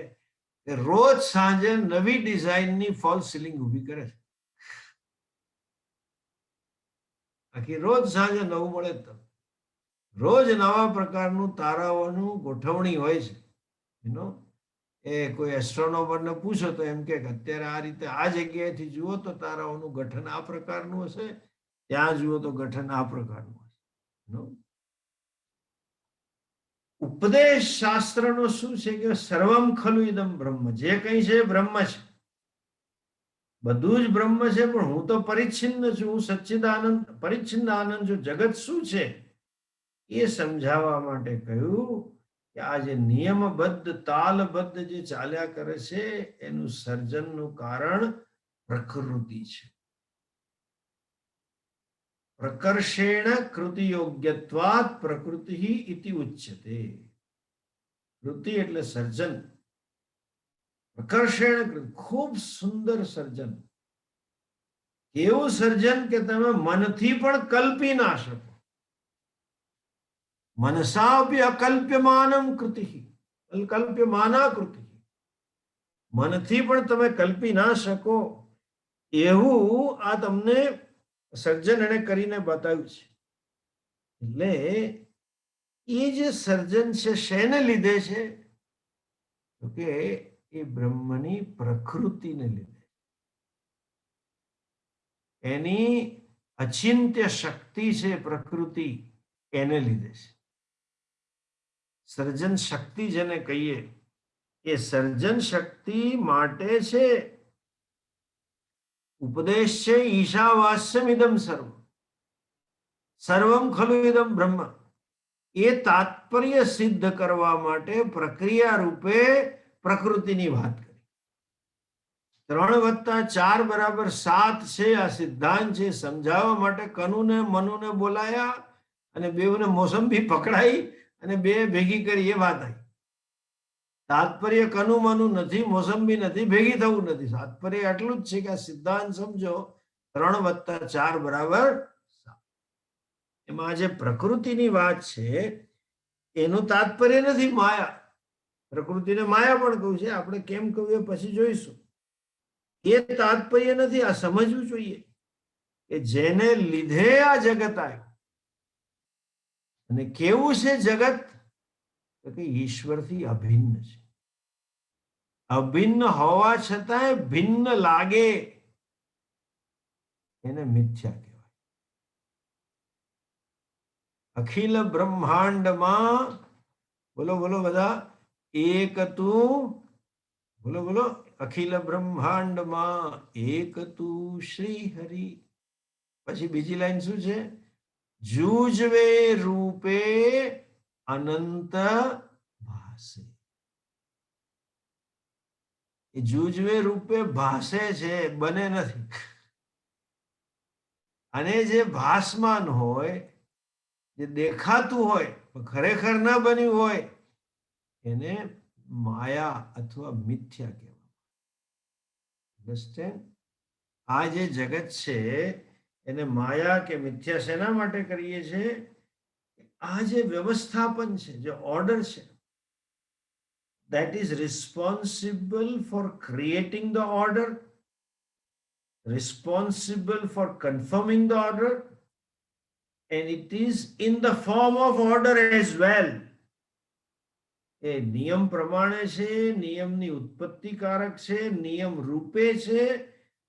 Speaker 1: કે રોજ સાંજે નવી ડિઝાઇનની ફોલ સીલિંગ ઊભી કરે છે. આખી રોજ સાંજે નવું મળે જ તમને. રોજ નવા પ્રકારનું તારાઓનું ગોઠવણી હોય છે. એ કોઈ એસ્ટ્રોનોમરને પૂછો તો એમ કે અત્યારે આ રીતે આ જગ્યાએથી જુઓ તો તારાઓનું ગઠન આ પ્રકારનું હશે, ત્યાં જુઓ તો ગઠન આ પ્રકારનું હશે. ઉપદેશ શાસ્ત્રનો શું છે કે સર્વમ ખલુ ઇદમ બ્રહ્મ, જે કંઈ છે બ્રહ્મ છે, બધું જ બ્રહ્મ છે, પણ હું તો પરિચ્છિન્ન છું, હું સચ્ચિદાનંદ પરિચ્છિન્ન આનંદ છું. જગત શું છે એ સમજાવવા માટે કહ્યું કે આ જે નિયમબદ્ધ તાલબદ્ધ જે ચાલ્યા કરે છે એનું સર્જનનું કારણ પ્રકૃતિ છે. પ્રકર્ષેણ કૃતિ યોગ્યત્વાત પ્રકૃતિ ઇતિ ઉચ્યતે. કૃતિ એટલે સર્જન. પ્રકર્ષેણ, ખૂબ સુંદર સર્જન. એવું સર્જન કે તમે મનથી પણ કલ્પી ના શકો. મનસાપી અકલ્પ્યમાનમ કૃતિ, અકલ્પ્યમાના કૃતિ. મનથી પણ તમે કલ્પી ના શકો એવું આ તમને સર્જન એને કરીને બતાવ્યું છે. એટલે એ જે સર્જન છે શેને લીધે છે તો કે એ બ્રહ્મની પ્રકૃતિને લીધે, એની અચિંત્ય શક્તિ છે પ્રકૃતિ, એને લીધે છે. સર્જન શક્તિ જેને કહીએ, એ સર્જન શક્તિ માટે છે. ઉપદેશ છે ઈશાવાસ્યમ ઇદમ સર્વ, સર્વમ ખલુ ઇદમ બ્રહ્મ. એ તાત્પર્ય સિદ્ધ કરવા માટે પ્રક્રિયા રૂપે પ્રકૃતિની વાત કરી. 3+4 = 7 છે આ સિદ્ધાંત છે. સમજાવવા માટે કનુને મનુને બોલાયા, અને બેઉને મોસંબી પકડાઈ અને બે ભેગી કરી, એ વાત આવી. તાત્પર્ય કનુ મનુ નથી, મોસંબી નથી, ભેગી થવું નથી. તાત્પર્ય આટલું જ છે કે આ સિદ્ધાંત સમજો, 3+4 = 7. એમાં જે પ્રકૃતિની વાત છે એનું તાત્પર્ય નથી માયા. પ્રકૃતિને માયા પણ કહ્યું છે, આપણે કેમ કહ્યું પછી જોઈશું. એ તાત્પર્ય નથી. આ સમજવું જોઈએ કે જેને લીધે આ જગત આવ્યું. અને કેવું છે જગત તો કે ઈશ્વરથી અભિન્ન છે. અભિન્ન હોવા છતાંય ભિન્ન લાગે એને મિથ્યા કહેવાય. અખિલ બ્રહ્માંડમાં બોલો બોલો બધા, એક તું, બોલો બોલો, અખિલ બ્રહ્માંડમાં એક તું શ્રી હરિ. પછી બીજી લાઈન શું છે? જૂજવે રૂપે અનંત ભાસે. એ જૂજવે રૂપે ભાસે છે, બને નથી. અને જે ભાસમાન હોય, જે દેખાતું હોય પણ ખરેખર ના બન્યું હોય, એને માયા અથવા મિથ્યા કહેવાય. અન્ડરસ્ટેન્ડ? આ જે જગત છે એને માયા કે મિથ્યા શેના માટે કરીએ છીએ? આ જે વ્યવસ્થાપન છે, જે ઓર્ડર છે, that is responsible for creating the order, responsible for confirming the order, and it is in the form of order as well. એ નિયમ પ્રમાણે છે, નિયમની ઉત્પત્તિકારક છે, નિયમ રૂપે છે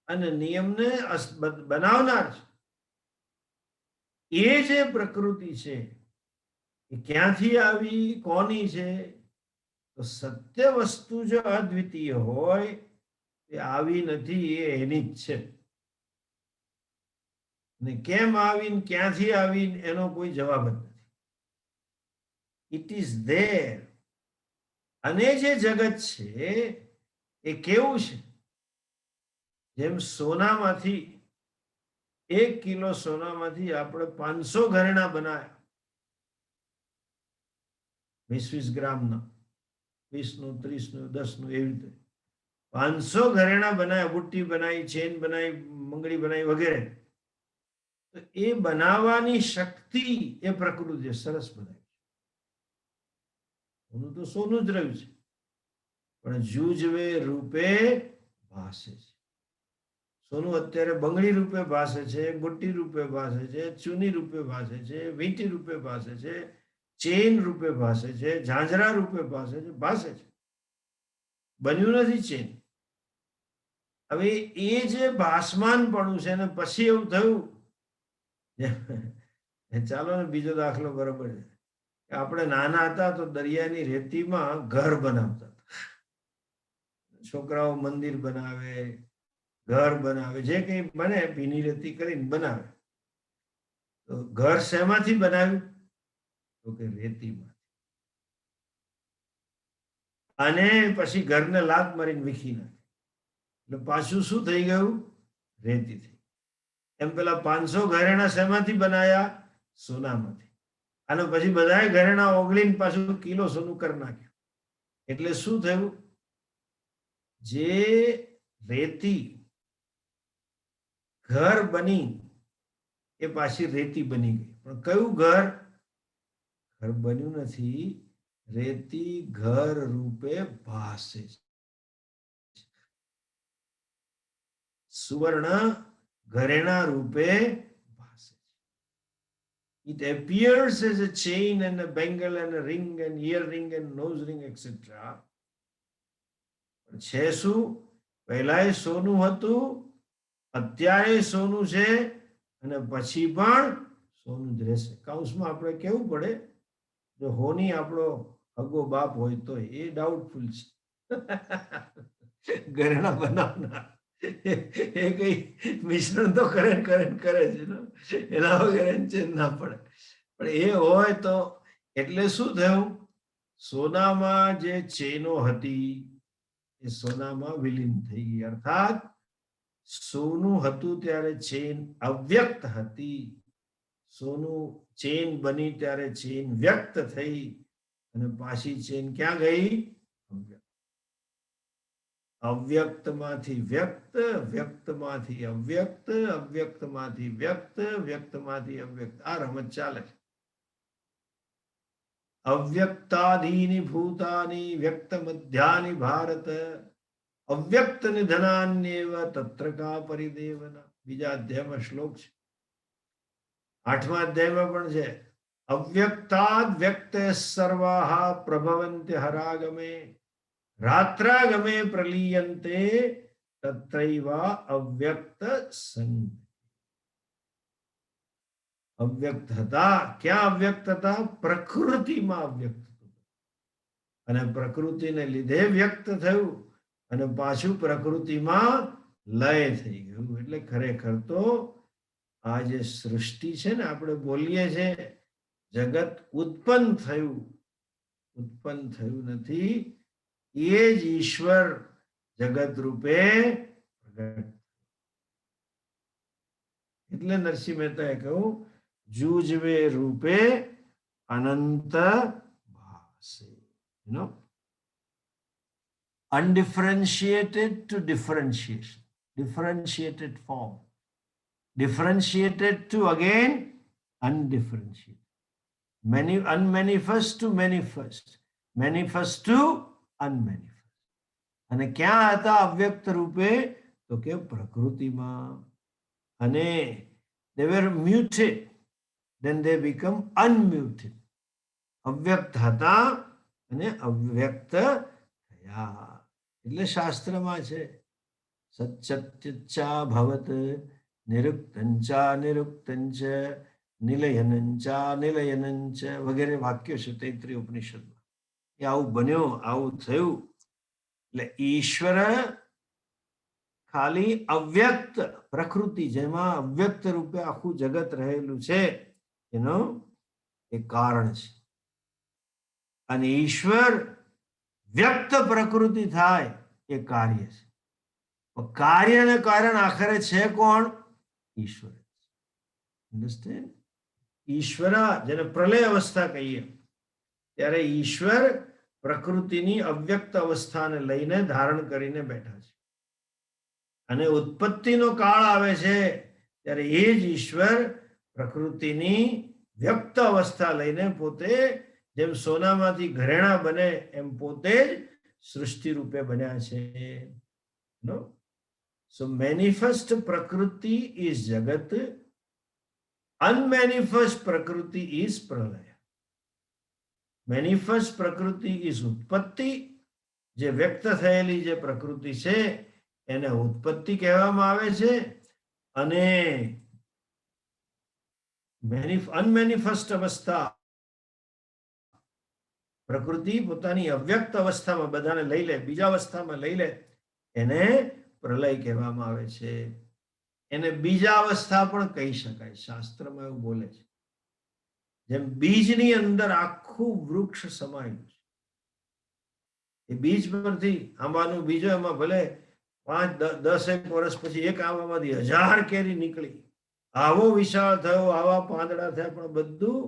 Speaker 1: અને નિયમને બનાવનાર છે. એ જે પ્રકૃતિ છે એ ક્યાંથી આવી, કોની છે? તો સત્ય વસ્તુ જો અદ્વિતીય હોય, એ આવી નથી, એ એની જ છે. ને કેમ આવી, ક્યાંથી આવી, એનો કોઈ જવાબ જ નથી. It is there. અને જે જગત છે એ કેવું છે? જેમ સોનામાંથી 1 કિલો સોનામાંથી આપણે 500 ઘરેણા બનાવ્યા, 20-20 ગ્રામના, 20નું, 30નું, 10નું, એવી રીતે 500 ઘરેણા બનાવ્યા, બુટ્ટી બનાવી, ચેન બનાવી, મંગળી બનાવી વગેરે. તો એ બનાવવાની શક્તિ એ પ્રકૃતિ સરસ બનાવી. સોનું તો સોનું જ રહ્યું છે, પણ જૂજવે રૂપે ભાસે છે. સોનું અત્યારે બંગડી રૂપે ભાસે છે, બુટ્ટી રૂપે ભાસે છે, ચૂની રૂપે ભાસે છે, વીંટી રૂપે ભાસે છે, ચેન રૂપે ભાસે છે, ઝાંઝરા રૂપે ભાસે છે. બન્યું નથી ચેન. હવે એ જે ભાસમાનપણું છે ને પછી એવું થયું. ચાલો ને બીજો દાખલો બરોબર છે. આપણે નાના હતા તો દરિયાની રેતીમાં ઘર બનાવતા હતા. છોકરાઓ મંદિર બનાવે, ઘર બનાવે, જે કંઈ બને ભીની રેતી કરીને બનાવે. તો ઘર શેમાંથી બનાવ્યું? તો કે રેતીમાં. અને પછી ઘરને લાત મારીને વીખી નાખે, એટલે પાછું શું થઈ ગયું? રેતી થઈ. એમ પેલા 500 ઘરેણા શેમાંથી બનાયા? સોનામાંથી. અને પછી બધા ઘરેણા ઓગળીને પાછું કિલો સોનું કરી નાખ્યું. એટલે શું થયું? જે રેતી ઘર બની એ પાછી રેતી બની ગઈ. પણ કયું ઘર? ઘર બન્યું નથી, રેતી ઘર રૂપે ભાસે છે. સુવર્ણ ઘરેણા રૂપે ભાસે છે. It appears as a chain and a bangle and a ring and earring and nose ring, etc. છે શું? પહેલા સોનું હતું, અત્યારે સોનું છે અને પછી પણ સોનું જ રહેશે. કૌંસમાં આપણે કેવું પડે, જો હોની આપણો હગો બાપ હોય તો એ ડાઉટફુલ છે. ઘરેણા બનાવનાર એ કઈ મિશ્રણ તો કરે છે ને, એના વગર ચેન ના પડે. પણ એ હોય તો એટલે શું થયું? સોનામાં જે ચેનો હતી એ સોનામાં વિલીન થઈ ગઈ. અર્થાત સોનું હતું ત્યારે ચેન અવ્યક્ત હતી. સોનું ચેન બની ત્યારે ચેન વ્યક્ત થઈ અને પાછી ચેન ક્યાં ગઈ? અવ્યક્તમાંથી વ્યક્ત, વ્યક્તમાંથી અવ્યક્ત, અવ્યક્તમાંથી વ્યક્ત, વ્યક્તમાંથી અવ્યક્ત. આ રમત ચાલે છે. અવ્યક્તાદીની ભૂતાની વ્યક્ત મધ્યાની ભારત અવ્યક્ત નિધનાન્યેવ તત્ર કા પરિદેવના. બીજા અધ્યાયમાં શ્લોક છે. 8મા અધ્યાયમાં પણ છે. અવ્યક્તાદ વ્યક્ત સર્વાહ પ્રભવંત્ય હરાગમે રાત્રાગમે પ્રલીયંતે તત્રૈવા અવ્યક્ત સંગ. અવ્યક્ત હતા. ક્યાં અવ્યક્ત હતા? પ્રકૃતિમાં અવ્યક્ત હતું. અને પ્રકૃતિને લીધે વ્યક્ત થયું અને પાછું પ્રકૃતિમાં લય થઈ ગયું. એટલે ખરેખર તો આ જે સૃષ્ટિ છે ને, આપણે બોલીએ છે જગત ઉત્પન્ન થયું નથી, એ જ ઈશ્વર જગત રૂપે પ્રગટ. એટલે નરસિંહ મહેતાએ કહ્યું, જૂજવે રૂપે અનંત ભાસે. undifferentiated to differentiation, differentiated form, differentiated to again undifferentiated, unmanifest to manifest, manifest to unmanifest. અને ક્યાં હતા અવ્યક્ત રૂપે? તો કે પ્રકૃતિમાં. અને they were muted, then they become unmuted. અવ્યક્ત હતા અને અવ્યક્ત થયા. એટલે શાસ્ત્રમાં છે સચ્ચા ભવત નિરુક્તંચા નિરુક્તંચ નિલયનંચા નિલયનંચ વગેરે વાક્યો છે તૈત્રીય ઉપનિષદમાં. એ આવું બન્યું, આવું થયું. એટલે ઈશ્વર ખાલી અવ્યક્ત પ્રકૃતિ, જેમાં અવ્યક્ત રૂપે આખું જગત રહેલું છે, એનો એક કારણ છે. અને ઈશ્વર વ્યક્ત પ્રકૃતિ થાય એ કાર્ય છે. કાર્ય ને કારણ આખરે છે કોણ? ઈશ્વર. અન્ડરસ્ટેન્ડ? ઈશ્વર, જેને પ્રલય અવસ્થા કહીએ, ત્યારે ઈશ્વર પ્રકૃતિની અવ્યક્ત અવસ્થાને લઈને ધારણ કરીને બેઠા છે. અને ઉત્પત્તિનો કાળ આવે છે ત્યારે એ જ ઈશ્વર પ્રકૃતિની વ્યક્ત અવસ્થા લઈને પોતે, જેમ સોનામાંથી ઘરેણા બને એમ પોતે જ સૃષ્ટિ રૂપે બન્યા છે. નો સો મેનિફેસ્ટ પ્રકૃતિ ઇઝ જગત, અનમેનિફેસ્ટ પ્રકૃતિ ઇઝ પ્રલય. મેનિફેસ્ટ પ્રકૃતિ ઇઝ ઉત્પત્તિ, જે વ્યક્ત થયેલી જે પ્રકૃતિ છે એને ઉત્પત્તિ કહેવામાં આવે છે. અને અનમેનિફેસ્ટ અવસ્થા, પ્રકૃતિ પોતાની અવ્યક્ત અવસ્થામાં બધાને લઈ લે, બીજા અવસ્થામાં લઈ લે, એને પ્રલય કહેવામાં આવે છે. એને બીજા અવસ્થા પણ કહી શકાય. શાસ્ત્રમાં એવું બોલે છે, જેમ બીજની અંદર આખું વૃક્ષ સમાયેલું છે. એ બીજ પરથી આંબાનું બીજો, એમાં ભલે 5-10 વર્ષ પછી એક આંબામાંથી 1000 કેરી નીકળી, આવો વિશાળ થયો, આવા પાંદડા થયા, પણ બધું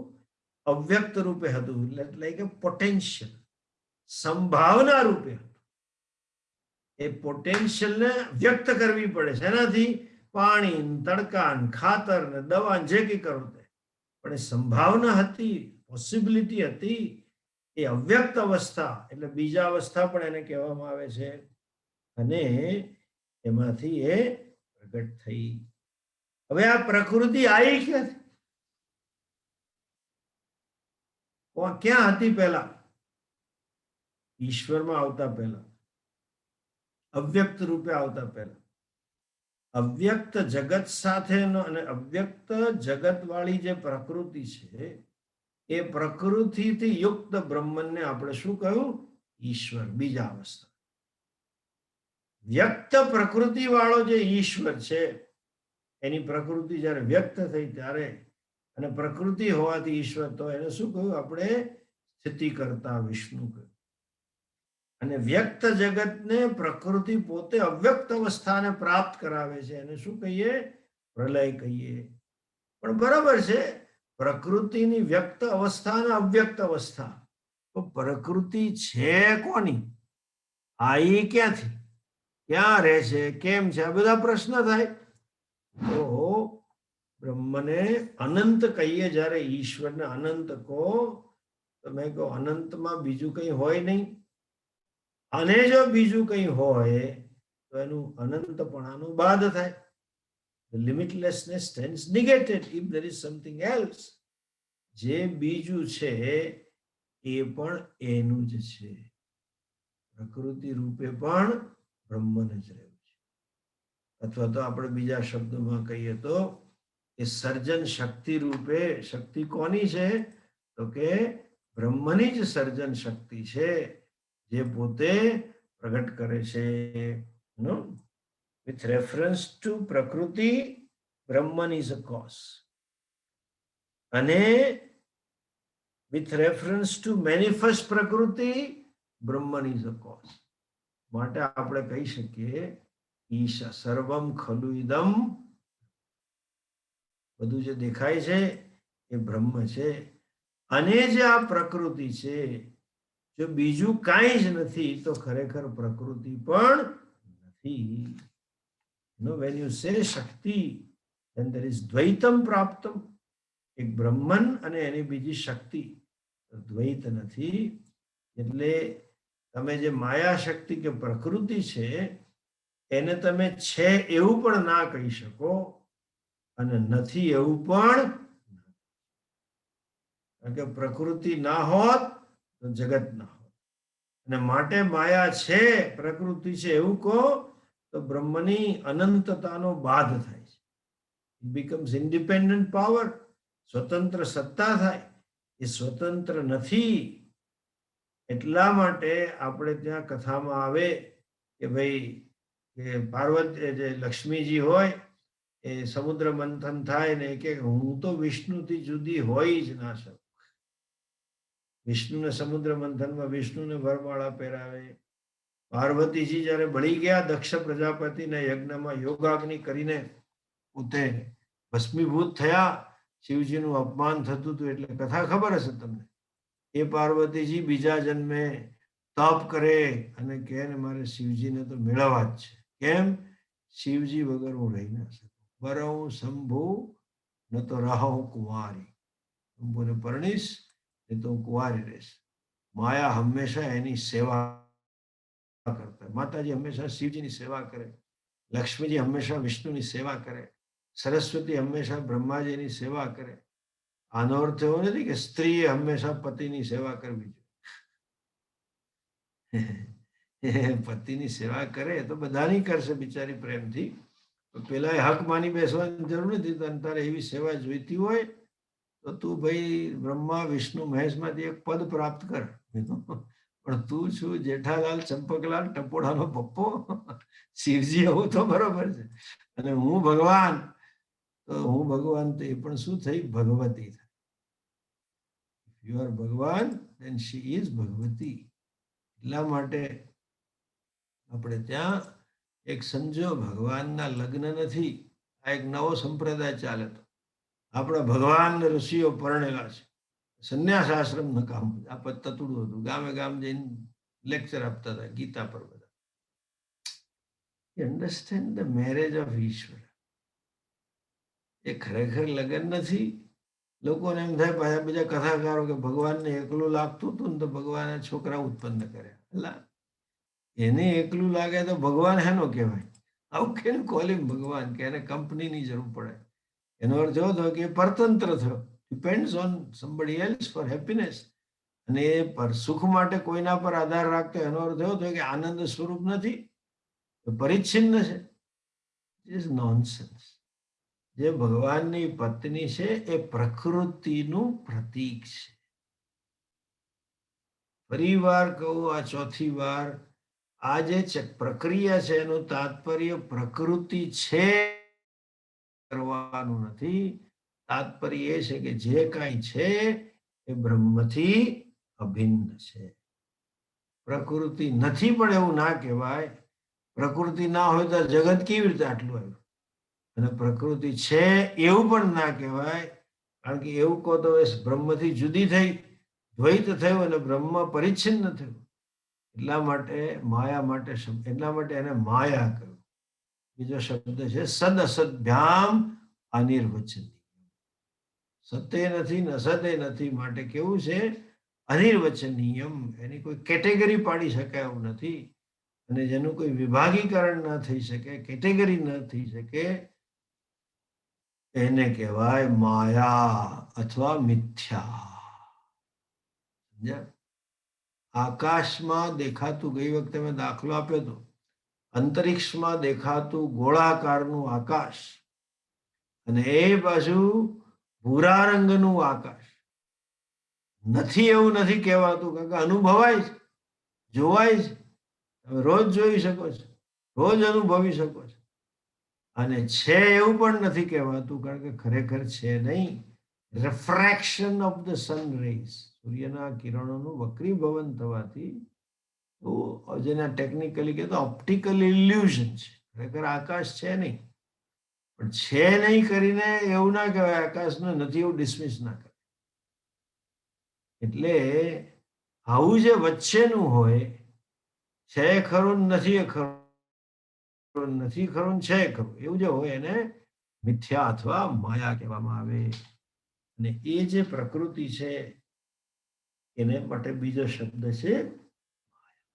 Speaker 1: અવ્યક્ત રૂપે હતું. એટલે કે પોટેન્શિયલ, સંભાવના રૂપે હતું. એ પોટેન્શિયલને વ્યક્ત કરવી પડે છે. એનાથી પાણી, તડકા, ખાતર ને દવા જે કંઈ કરો તે, પણ એ સંભાવના હતી, પોસિબિલિટી હતી. એ અવ્યક્ત અવસ્થા, એટલે બીજા અવસ્થા પણ એને કહેવામાં આવે છે. અને એમાંથી એ પ્રગટ થઈ. હવે આ પ્રકૃતિ આવી ક્યાંથી? ક્યાં હતી પહેલા? ઈશ્વરમાં આવતા પહેલા, અવ્યક્ત રૂપે આવતા પહેલા. અવ્યક્ત જગત સાથેનો અને અવ્યક્ત જગત વાળી જે પ્રકૃતિ છે, એ પ્રકૃતિથી યુક્ત બ્રહ્મને આપણે શું કહ્યું? ઈશ્વર. બીજા અવસ્થા. વ્યક્ત પ્રકૃતિ વાળો જે ઈશ્વર છે, એની પ્રકૃતિ જ્યારે વ્યક્ત થઈ ત્યારે, અને પ્રકૃતિ હોવાથી ઈશ્વર, તો એને શું કહ્યું આપણે? સ્થિતિ કરતા વિષ્ણુ કહ્યું. અને વ્યક્ત જગતને પ્રકૃતિ પોતે અવ્યક્ત અવસ્થાને પ્રાપ્ત કરાવે છે, એને શું કહીએ? પ્રલય કહીએ. પણ બરાબર છે, પ્રકૃતિની વ્યક્ત અવસ્થા અને અવ્યક્ત અવસ્થા, તો પ્રકૃતિ છે કોની? આવી ક્યાંથી? ક્યાં રહે છે? કેમ છે? આ બધા પ્રશ્ન થાય. તો બ્રહ્મને અનંત કહીએ, જ્યારે ઈશ્વરને અનંત કહો, તમે કહો અનંતમાં બીજું કંઈ હોય નહીં. અને જો બીજું કંઈ હોય તો એનું અનંતપણાનો બાદ થાય. The limitlessness stands negated if there is something else. જે બીજું છે એ પણ એનું જ છે. પ્રકૃતિ રૂપે પણ બ્રહ્મન જ રહ્યું છે. અથવા તો આપણે બીજા શબ્દોમાં કહીએ તો કે સર્જન શક્તિ રૂપે શક્તિ કોની છે? તો કે બ્રહ્મની જ સર્જન શક્તિ છે, જે પોતે પ્રગટ કરે છે. નો with reference to પ્રકૃતિ, Brahman is a cause. અને with reference to manifest પ્રકૃતિ, Brahman is a cause. માટે આપણે કહી શકીએ ઈશા સર્વમ ખલુ ઇદમ, બધું જે દેખાય છે એ બ્રહ્મ છે. અને જે આ પ્રકૃતિ છે, જો બીજું કાંઈ જ નથી તો ખરેખર પ્રકૃતિ પણ નથી. when you say Shakti, then there is દ્વૈતમ પ્રાપ્તમ. એક બ્રહ્મન અને એની બીજી શક્તિ, દ્વૈત નથી. એટલે તમે જે માયા શક્તિ કે પ્રકૃતિ છે એને તમે છે એવું પણ ના કહી શકો અને નથી એવું પણ. કારણ કે પ્રકૃતિ ના હોત તો જગત ના હોત, અને માટે માયા છે, પ્રકૃતિ છે એવું કહો તો બ્રહ્મની અનંતતાનો બાધ થાય છે. ઇટ બીકમ્સ ઇન્ડિપેન્ડન્ટ પાવર, સ્વતંત્ર સત્તા થાય. એ સ્વતંત્ર નથી. એટલા માટે આપણે ત્યાં કથામાં આવે કે ભાઈ કે પાર્વતી જે લક્ષ્મીજી હોય એ સમુદ્ર મંથન થાય ને કે હું તો વિષ્ણુથી જુદી હોય જ ના શકું. વિષ્ણુને સમુદ્ર મંથનમાં વિષ્ણુને વરમાળા પહેરાવે. પાર્વતીજી જયારે બળી ગયા દક્ષ પ્રજાપતિના યજ્ઞમાં યોગાગ્નિ કરીને પોતે ભસ્મીભૂત થયા, શિવજીનું અપમાન થતું હતું, એટલે કથા ખબર હશે તમને. એ પાર્વતીજી બીજા જન્મે તપ કરે અને કહે ને મારે શિવજીને તો મેળવવા જ છે. કેમ? શિવજી વગર હું રહી ના શકું. બરહું શંભુ ન તો રહું કુંવારી. શંભુને પરણીશ એ તો હું કુંવારી રહીશ. માયા હંમેશા એની સેવા કરતા. માતાજી હંમેશા શિવજીની સેવા કરે, લક્ષ્મીજી હંમેશા વિષ્ણુની સેવા કરે, સરસ્વતી હંમેશા બ્રહ્માજીની સેવા કરે. આનો અર્થ એવો નથી કે સ્ત્રીએ હંમેશા પતિની સેવા કરવી જોઈએ. પતિની સેવા કરે તો બધાની કરશે બિચારી પ્રેમથી. પેલા હક માની બેસવાની જરૂર નથી. તારે એવી સેવા જોઈતી હોય તો તું ભાઈ બ્રહ્મા વિષ્ણુ મહેશમાંથી એક પદ પ્રાપ્ત કર. પણ તું છું જેઠાલાલ ચંપકલાલ ટપોડાનો પપ્પો, શિવજી આવું તો બરોબર છે. અને હું ભગવાન તો એ પણ શું થઈ? ભગવતી. યુ આર ભગવાન then she is ભગવતી. એટલા માટે આપણે ત્યાં એક સમજો ભગવાનના લગ્ન નથી. આ એક નવો સંપ્રદાય ચાલે. તો આપણા ભગવાન ઋષિઓ પરણેલા છે, સંન્યાસ આશ્રમ ન કામ. આ તતુડું હતું, ગામે ગામ જઈને લેક્ચર આપતા હતા ગીતા પર બધા. You understand the marriage of ઈશ્વર. એ ખરેખર લગ્ન નથી. લોકોને એમ થાય પાછા બીજા કથાકારો કે ભગવાનને એકલું લાગતું હતું ને તો ભગવાને છોકરા ઉત્પન્ન કર્યા. એટલે એને એકલું લાગે તો ભગવાન હેનો કહેવાય? આવું કેમ કોલિંગ ભગવાન કે એને કંપનીની જરૂર પડે? એનો અર્થ એવો થયો કે પરતંત્ર થયો, depends on somebody else for happiness. અને એ પર સુખ માટે કોઈના પર આધાર રાખતો એનો અર્થ એવો થયો કે આનંદ સ્વરૂપ નથી, પરિચ્છિન્ન છે. Is nonsense. જે ભગવાનની પત્ની છે એ પ્રકૃતિનું પ્રતીક છે. ફરી વાર કહું, આ ચોથી વાર, આ જે પ્રક્રિયા છે એનું તાત્પર્ય પ્રકૃતિ છે કરવાનું નથી. તાત્પર્ય એ છે કે જે કાંઈ છે એ બ્રહ્મથી અભિન્ન છે. પ્રકૃતિ નથી પણ એવું ના કહેવાય. પ્રકૃતિ ના હોય તો જગત કેવી રીતે આટલું આવ્યું? અને પ્રકૃતિ છે એવું પણ ના કહેવાય, કારણ કે એવું કહો તો બ્રહ્મથી જુદી થઈ, દ્વૈત થયું અને બ્રહ્મ પરિચ્છિન્ન થયું. એટલા માટે માયા માટે એટલા માટે એને માયા કહ્યું. બીજો શબ્દ છે સદ અસદભ્યામ અનિર્વચનીય. સત્ય નથી ને અસત્ય નથી, માટે કેવું છે? અનિર્વચનીયમ. એની કોઈ કેટેગરી પાડી શકાય એવું નથી, અને જેનું કોઈ વિભાગીકરણ ન થઈ શકે, કેટેગરી ન થઈ શકે, એને કહેવાય માયા અથવા મિથ્યા. આકાશમાં દેખાતું, ગઈ વખતે મેં દાખલો આપ્યો હતો, અંતરિક્ષમાં દેખાતું ગોળાકારનું આકાશ અને એ બાજુ ભૂરા રંગનું આકાશ નથી એવું નથી કહેવાતું, કારણ કે અનુભવાય છે, જોવાય છે, તમે રોજ જોઈ શકો છો, રોજ અનુભવી શકો છો. અને છે એવું પણ નથી કહેવાતું, કારણ કે ખરેખર છે નહીં. Refraction of the sun rays, સૂર્યના કિરણોનું વક્રીભવન થવાથી, તો જેના ટેકનિકલી કહેતો ઓપ્ટિકલ ઇલ્યુઝન છે. ખરેખર આકાશ છે નહીં, પણ છે નહીં કરીને એવું ના કહેવાય આકાશને નથી એવું ડિસમિસ ના કરે. એટલે આવું જે વચ્ચેનું હોય, છે ખરું નથી ખરું, નથી ખરું છે ખરું, એવું જે હોય એને મિથ્યા અથવા માયા કહેવામાં આવે. અને એ જે પ્રકૃતિ છે એને માટે બીજો શબ્દ છે માયા.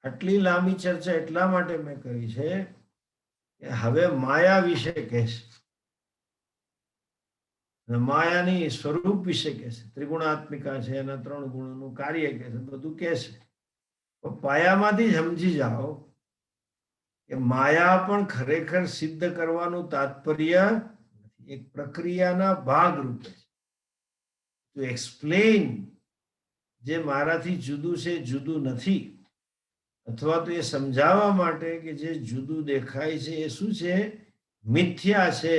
Speaker 1: આટલી લાંબી ચર્ચા એટલા માટે મેં કરી છે કે હવે માયા વિશે કહેશે, માયાની સ્વરૂપ વિશે કહેશે, ત્રિગુણાત્મિકા છે, એના 3 ગુણોનું કાર્ય કહેશે, બધું કહેશે. પાયામાંથી સમજી જાઓ કે માયા પણ ખરેખર સિદ્ધ કરવાનું તાત્પર્ય એક પ્રક્રિયાના ભાગ રૂપે છે. ટુ એક્સપ્લેન જે મારાથી જુદું છે, જુદું નથી, અથવા તો એ સમજાવવા માટે કે જે જુદું દેખાય છે એ શું છે, મિથ્યા છે,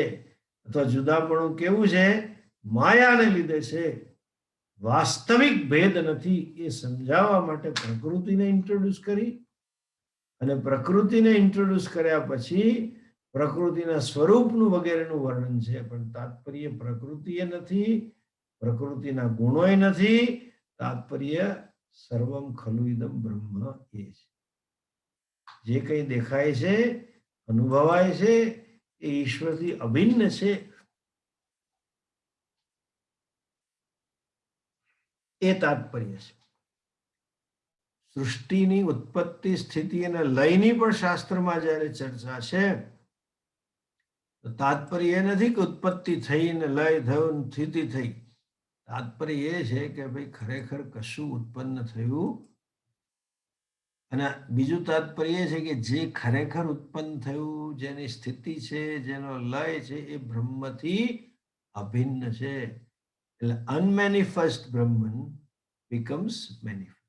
Speaker 1: અથવા જુદાપણું કેવું છે, માયાને લીધે છે, વાસ્તવિક ભેદ નથી, એ સમજાવવા માટે પ્રકૃતિને ઇન્ટ્રોડ્યુસ કરી. અને પ્રકૃતિને ઇન્ટ્રોડ્યુસ કર્યા પછી પ્રકૃતિના સ્વરૂપનું વગેરેનું વર્ણન છે, પણ તાત્પર્ય પ્રકૃતિ એ નથી, પ્રકૃતિના ગુણોય નથી, તાત્પર્ય સર્વમ ખલુ ઇદમ બ્રહ્મ એ છે. જે કંઈ દેખાય છે, અનુભવાય છે, એ ઈશ્વરથી અભિન્ન છે. એ તાત્પર્ય છે. સૃષ્ટિની ઉત્પત્તિ, સ્થિતિ અને લયની પણ શાસ્ત્રમાં જ્યારે ચર્ચા છે, તો તાત્પર્ય એ નથી કે ઉત્પત્તિ થઈ ને લય થયું, સ્થિતિ થઈ. તાત્પર્ય એ છે કે ભાઈ ખરેખર કશું ઉત્પન્ન થયું. અને બીજું તાત્પર્ય એ છે કે જે ખરેખર ઉત્પન્ન થયું, જેની સ્થિતિ છે, જેનો લય છે, એ બ્રહ્મથી અભિન્ન છે. એટલે અનમેનિફેસ્ટ બ્રહ્મન becomes manifest.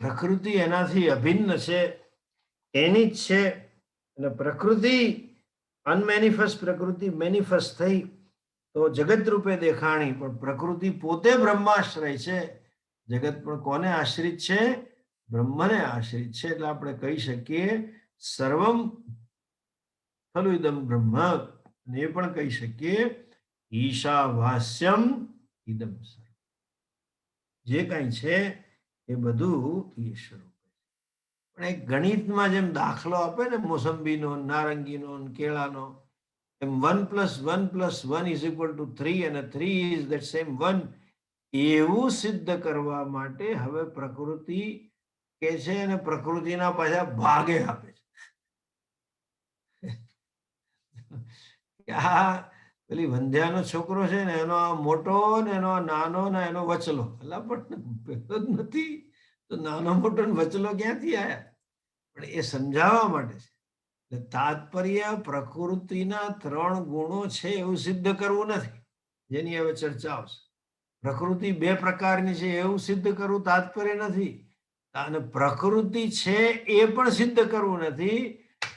Speaker 1: પ્રકૃતિ એનાથી અભિન્ન છે, એની જ છે. અને પ્રકૃતિ, અનમેનિફેસ્ટ પ્રકૃતિ મેનિફેસ્ટ થઈ તો જગત રૂપે દેખાણી, પણ પ્રકૃતિ પોતે બ્રહ્માશ્રય છે. જગત પણ કોને આશ્રિત છે, બ્રહ્મને આશ્રિત છે. એટલે આપણે કહી શકીએ સર્વમ ખલુ ઇદમ બ્રહ્મ, અને એ પણ કહી શકીએ ઈશાવાસ્યમ ઇદમ સર્વમ. જે કાંઈ છે એ બધું ઈશ્વર. પણ એક ગણિતમાં જેમ દાખલો આપે ને, મોસંબીનો, નારંગીનો, કેળાનો, એમ 1 + 1 + 1 = 3 અને 3 is that same 1, એવું સિદ્ધ કરવા માટે હવે પ્રકૃતિ કે છે, અને પ્રકૃતિના પાછા ભાગે આપે છે. આ પેલી વંધ્યાનો છોકરો છે ને, એનો આ મોટો ને એનો નાનો ને એનો વચલો, એટલે પણ પેલો જ નથી તો નાનો મોટો ને વચલો ક્યાંથી આવ્યા? પણ એ સમજાવવા માટે છે. એટલે તાત્પર્ય પ્રકૃતિના 3 ગુણો છે એવું સિદ્ધ કરવું નથી, જેની હવે ચર્ચા આવશે. પ્રકૃતિ 2 પ્રકારની છે એવું સિદ્ધ કરવું તાત્પર્ય નથી. અને પ્રકૃતિ છે એ પણ સિદ્ધ કરવું નથી.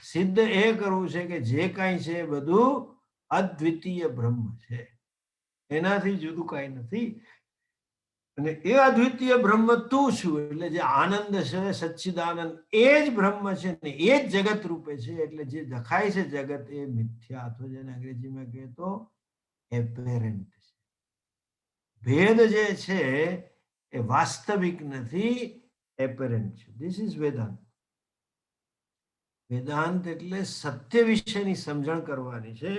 Speaker 1: સિદ્ધ એ કરવું છે કે જે કાંઈ છે એ બધું અદ્વિતીય બ્રહ્મ છે, એનાથી જુદું કાંઈ નથી. અને એ અદ્વિતીય બ્રહ્મ તું છું, એટલે જે આનંદ છે, સચ્ચિદાનંદ, એ જ બ્રહ્મ છે ને એ જ જગત રૂપે છે. એટલે જે દેખાય છે જગત એ મિથ્યા, અથવા જેને અંગ્રેજીમાં કહે તો એપેરન્ટ છે. ભેદ જે છે એ વાસ્તવિક નથી, એપેરન્ટ છે. This is Vedanta. વેદાંત એટલે સત્ય વિશેની સમજણ કરવાની છે.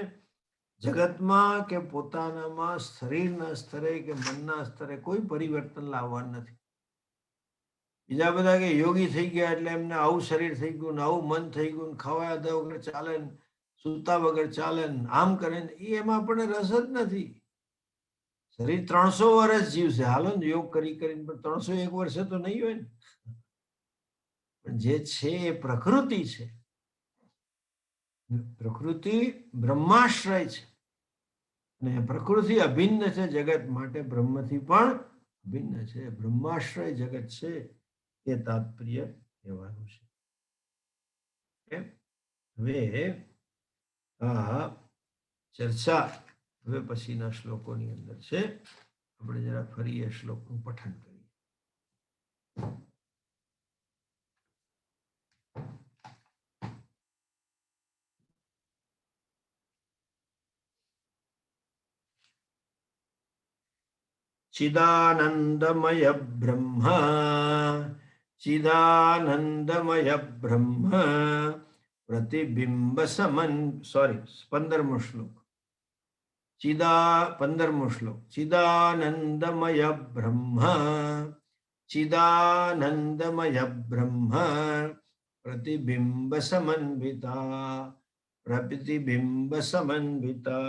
Speaker 1: જગતમાં કે પોતાનામાં, શરીરના સ્તરે કે મનના સ્તરે કોઈ પરિવર્તન લાવવાનું નથી. બીજા બધા કે યોગી થઈ ગયા એટલે એમને આવું શરીર થઈ ગયું, આવું મન થઈ ગયું, ખવાયા વગર ચાલે, સૂતા વગર ચાલે, આમ કરે, એમાં આપણને રસ જ નથી. શરીર 300 વર્ષ જીવશે, હાલો ને યોગ કરી કરીને, પણ 301 વર્ષે તો નહીં હોય ને. પણ જે છે એ પ્રકૃતિ છે. પ્રકૃતિ બ્રહ્માશ્રય છે અને પ્રકૃતિ અભિન્ન છે જગત માટે, બ્રહ્મથી પણ ભિન્ન છે. બ્રહ્માશ્રય જગત છે એ તાત્પર્ય કહેવાનું છે. હવે આ ચર્ચા હવે પછીના શ્લોકોની અંદર છે. આપણે જરા ફરી એ શ્લોકનું પઠન કરીએ. चिदानंदमय ब्रह्म, चिदानंदमय ब्रह्म प्रतिबिंब समन, सॉरी 15मो श्लोक, 15मो श्लोक. चिदानंदमय ब्रह्म, चिदानंदमय ब्रह्म प्रतिबिंब समन्विता, प्रतिबिंब समन्विता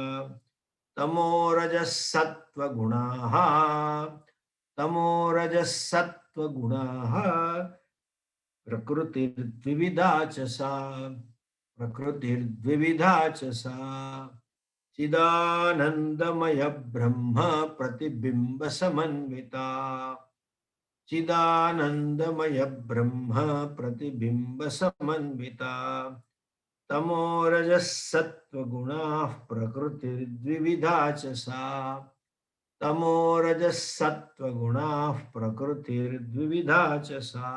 Speaker 1: तमोरजः सत्त्वगुणाः, तमोरजः सत्त्वगुणाः प्रकृतिर्द्विविधा च सा, प्रकृतिर्द्विविधा च सा. चिदानंदमय ब्रह्म प्रतिबिंब समन्विता, चिदानंदमय ब्रह्म प्रतिबिंब समन्विता तमोरजः सत्त्वगुणाः प्रकृतिर्द्विविधा च सा, तमोरजः सत्त्वगुणाः प्रकृतिर्द्विविधा च सा.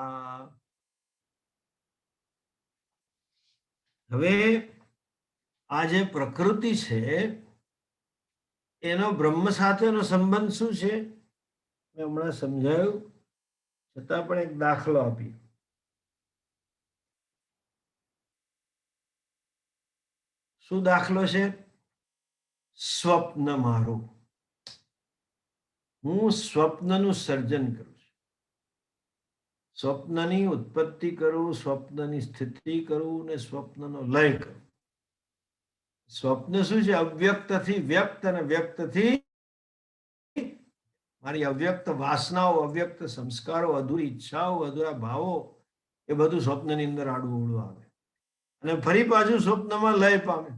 Speaker 1: હવે આ જે પ્રકૃતિ છે એનો બ્રહ્મ સાથેનો સંબંધ શું છે મેં હમણાં સમજાયું, છતાં પણ એક દાખલો આપી. શું દાખલો છે? સ્વપ્ન મારું, હું સ્વપ્નનું સર્જન કરું છું, સ્વપ્નની ઉત્પત્તિ કરું, સ્વપ્નની સ્થિતિ કરું ને સ્વપ્નનો લય કરું. સ્વપ્ન શું છે? અવ્યક્તથી વ્યક્ત અને વ્યક્તથી મારી અવ્યક્ત વાસનાઓ, અવ્યક્ત સંસ્કારો, અધૂરી ઈચ્છાઓ, અધૂરા ભાવો, એ બધું સ્વપ્નની અંદર આડું અવળું આવે અને ફરી પાછું સ્વપ્નમાં લય પામે.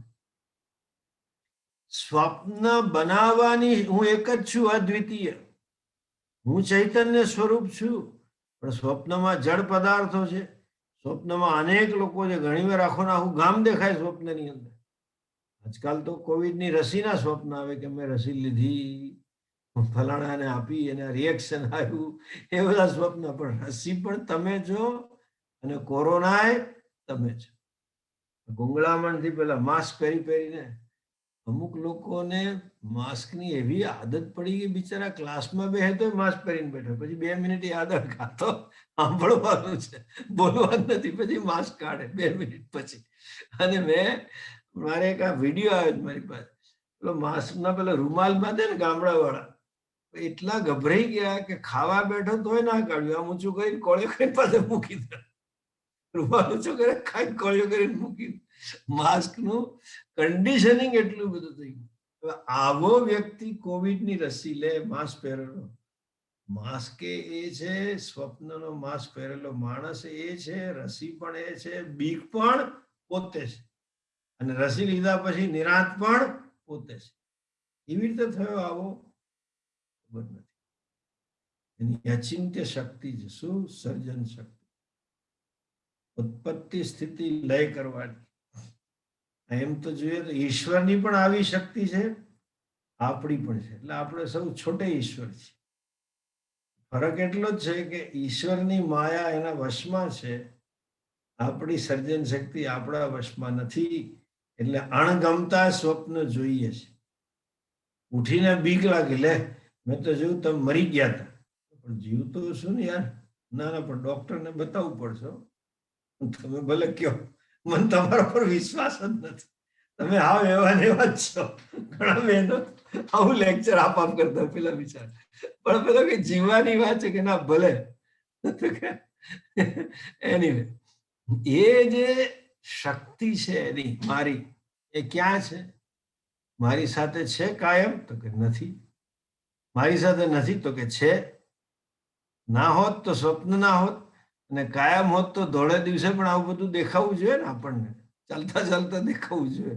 Speaker 1: સ્વપ્ન બનાવવાની હું એક જ છું, અદ્વિતીય. હું ચૈતન્ય સ્વરૂપ છું, પણ સ્વપ્નમાં જળ પદાર્થો છે. સ્વપ્નમાં અનેક લોકો છે, ઘણીવાર આખું આખું ગામ દેખાય સ્વપ્નની અંદર. આજકાલ તો કોવિડની રસીના સ્વપ્ન આવે કે મેં રસી લીધી, ફલાણાને આપી અને રિએક્શન આવ્યું, એ બધા સ્વપ્ન. પણ રસી પણ તમે છો અને કોરોનાએ તમે છો. ગુંગળામણથી પેલા માસ્ક પહેરીને અમુક લોકોને માસ્કની એવી આદત પડી ગઈ, બિચારા ક્લાસમાં બેસે તો માસ્ક પહેરીને બેઠો, પછી 2 મિનિટ યાદ આવે ખાતો સાંભળવાનું છે, બોલવાનું નથી, પછી માસ્ક કાઢે 2 મિનિટ પછી. અને મારે એક આ વિડીયો આવ્યો મારી પાસે, પેલો માસ્કના પેલા રૂમાલ બાંધે ને ગામડાવાળા, એટલા ગભરાઈ ગયા કે ખાવા બેઠો તોય ના કાઢ્યું, આમ ઊંચું કરીને કોળિયો કરીને પાસે મૂકી દે, રૂમાલ ઊંચો કરે ખાઈ કોળિયો કરીને મૂકી. માસ્કનું કન્ડિશનિંગ એટલું બધું થઈ ગયું. આવો વ્યક્તિ કોવિડની રસી લે, માસ્ક પહેરેલો, માસ્ક એ છે, સ્વપ્નનો માસ્ક પહેરેલો માણસ એ છે, રસી પણ એ છે, બીક પણ પોતે છે, અને રસી લીધા પછી નિરાંત પણ પોતે છે. એવી રીતે થયો આવો ખબર નથી. એની અચિંત્ય શક્તિ છે. શું? સર્જન શક્તિ, ઉત્પત્તિ સ્થિતિ લય કરવાની. એમ તો જોઈએ તો ઈશ્વરની પણ આવી શક્તિ છે, આપણી પણ છે. એટલે આપણે સૌ છોટે ઈશ્વર છીએ. ફરક એટલો જ છે કે ઈશ્વરની માયા એના વશમાં છે, આપણી સર્જન શક્તિ આપણા વશમાં નથી. એટલે અણગમતા સ્વપ્ન જોઈએ છે. ઉઠીને બીક લાગી, લે મેં તો જોયું તમે મરી ગયા હતા, પણ જીવતો શું ને યાર. ના ના, પણ ડોક્ટરને બતાવવું પડશે, તમે ભલે કયો, મને તમારા પર વિશ્વાસ જ નથી, તમે હાવ એવા ને એવા જ છો. ઘણા બહેનો આવું લેક્ચર આપ કરતા, પેલા વિચાર, પણ પેલો કે જીવવાની વાત છે કે ના ભલે. એનીવે, એ જે શક્તિ છે એની મારી, એ ક્યાં છે? મારી સાથે છે કાયમ? તો કે નથી. મારી સાથે નથી તો કે છે, ના હોત તો સ્વપ્ન ના હોત, અને કાયમ હોત તો ધોળે દિવસે પણ આવું બધું દેખાવું જોઈએ ને આપણને, ચાલતા ચાલતા દેખાવું જોઈએ.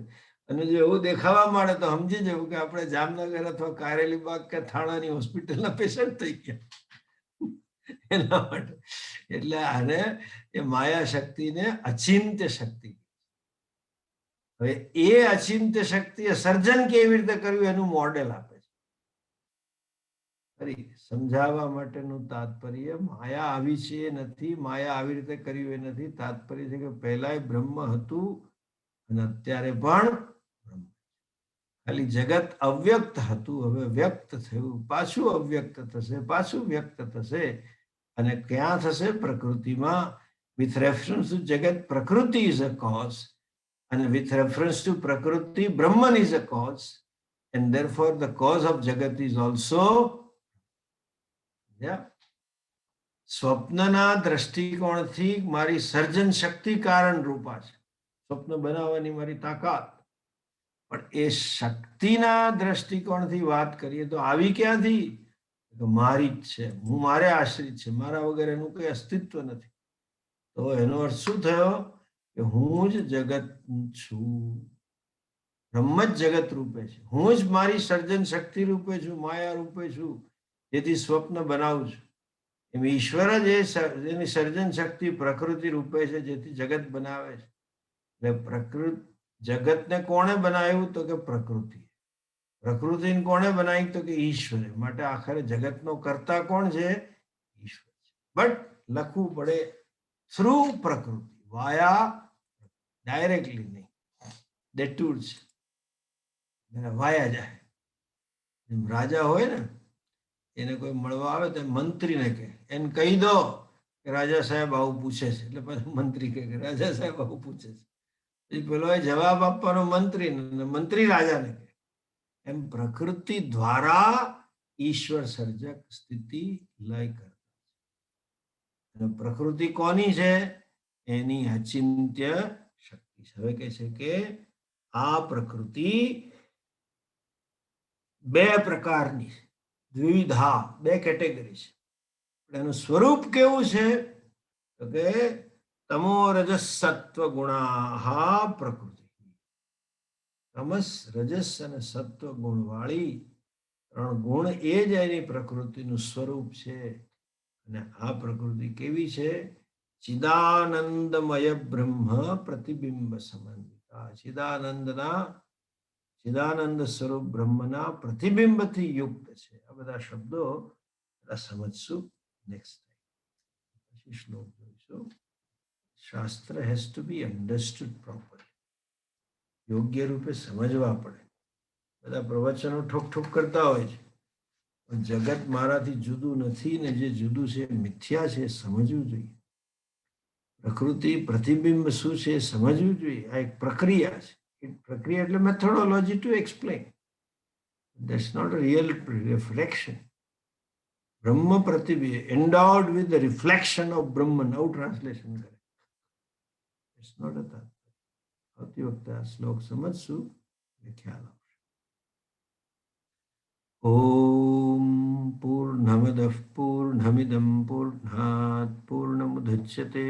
Speaker 1: અને જો એવું દેખાવા માંડે તો સમજી જવું કે આપણે જામનગર અથવા કારેલી બાગ કે થાણાની હોસ્પિટલના પેશન્ટ થઈ ગયા. એના માટે એટલે આને એ માયા શક્તિને અચિંત્ય શક્તિ. હવે એ અચિંત્ય શક્તિ સર્જન કેવી રીતે કર્યું એનું મોડેલ આપે છે. ફરી સમજાવવા માટેનું તાત્પર્ય માયા આવી છે એ નથી, માયા આવી રીતે કર્યું એ નથી. તાત્પર્ય છે કે પહેલાય બ્રહ્મ હતું અને અત્યારે પણ બ્રહ્મ. ખાલી જગત અવ્યક્ત હતું, હવે વ્યક્ત થયું, પાછું અવ્યક્ત થશે, પાછું વ્યક્ત થશે. અને ક્યાં થશે? પ્રકૃતિમાં. વિથ રેફરન્સ ટુ જગત પ્રકૃતિ is a cause, and with reference to Prakriti, Brahman is a cause, and therefore the cause of Jagat is also. Yeah. સ્વપ્નના દ્રષ્ટિકોણથી મારી સર્જન શક્તિ કારણ રૂપા છે, સ્વપ્ન બનાવવાની મારી તાકાત. પણ એ શક્તિના દ્રષ્ટિકોણથી વાત કરીએ તો આવી ક્યાંથી? મારી જ છે, હું મારે આશ્રિત છે, મારા વગર એનું કોઈ અસ્તિત્વ નથી. તો એનો અર્થ શું થયો? કે હું જ જગત છું, બ્રહ્મ જ જગત રૂપે છે, હું જ મારી સર્જન શક્તિ રૂપે છું, માયા રૂપે છું, જેથી સ્વપ્ન બનાવું છું. એમ ઈશ્વર જ એની સર્જન શક્તિ પ્રકૃતિ રૂપે છે, જેથી જગત બનાવે છે. એટલે પ્રકૃતિ જગતને કોણે બનાવ્યું? તો કે પ્રકૃતિ. પ્રકૃતિને કોણે બનાવી? તો કે ઈશ્વરે. માટે આખરે જગતનો કર્તા કોણ છે? ઈશ્વર છે. બટ લખવું પડે થ્રુ પ્રકૃતિ, વાયા, ડાયરેક્ટલી નહીં. ડેટુર છે, વાયા જાય. રાજા હોય ને, એને કોઈ મળવા આવે તો મંત્રીને કહે, એને કહી દો કે રાજા સાહેબ આવું પૂછે છે. એટલે પછી મંત્રી કહે કે રાજા સાહેબ આવું પૂછે છે. પછી પેલો એ જવાબ આપવાનો મંત્રી, મંત્રી રાજાને કહે. એમ પ્રકૃતિ દ્વારા ઈશ્વર સર્જક સ્થિતિ લય કરતા છે. અને પ્રકૃતિ કોની છે? એની અચિંત્ય શક્તિ. હવે કહે છે કે આ પ્રકૃતિ બે પ્રકારની, દ્વિવિધા, બે કેટેગરી છે. એનું સ્વરૂપ કેવું છે? તો કે તમો રજસ સત્વ ગુણા પ્રકૃતિ. તમસ, રજસ અને સત્વ ગુણ વાળી ત્રણ ગુણ એ જ એની પ્રકૃતિનું સ્વરૂપ છે. અને આ પ્રકૃતિ કેવી છે? ચિદાનંદમય બ્રહ્મ પ્રતિબિંબ સમન્વિતા. ચિદાનંદ સ્વરૂપ બ્રહ્મના પ્રતિબિંબથી યુક્ત છે. આ બધા શબ્દો સમજશું નેક્સ્ટ ટાઈમ. પછી શ્લોક જોઈશું. Shastra has to be understood properly. યોગ્ય રૂપે સમજવા પડે. બધા પ્રવચનો ઠોક ઠોક કરતા હોય છે, પણ જગત મારાથી જુદું નથી ને જે જુદું છે મિથ્યા છે સમજવું જોઈએ. પ્રકૃતિ પ્રતિબિંબ શું છે સમજવું જોઈએ. આ એક પ્રક્રિયા છે. પ્રક્રિયા એટલે methodology to explain. That's not a real reflection. બ્રહ્મ પ્રતિબિંબ endowed with the reflection of Brahm. નવું ટ્રાન્સલેશન કરે. ઇટ્સ નોટ અ તાત્પર્ય. આવતી વખતે આ શ્લોક સમજશું એટલે ખ્યાલ આવશે. ઓમ પૂર્ણમદઃ પૂર્ણમિદં પૂર્ણાત પૂર્ણમુદચ્યતે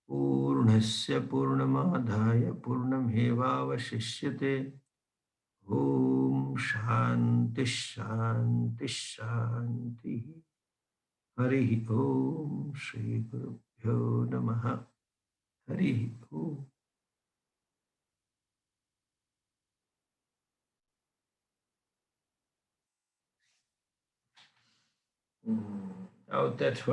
Speaker 1: પૂર્ણસ્ય પૂર્ણમાદાય પૂર્ણમેવાવશિષ્યતે. ઓમ શાંતિ શાંતિ શાંતિ. હરિ ઓમ શ્રી ગુરુભ્યો નમઃ. હરિ ઓમ. Oh, that's what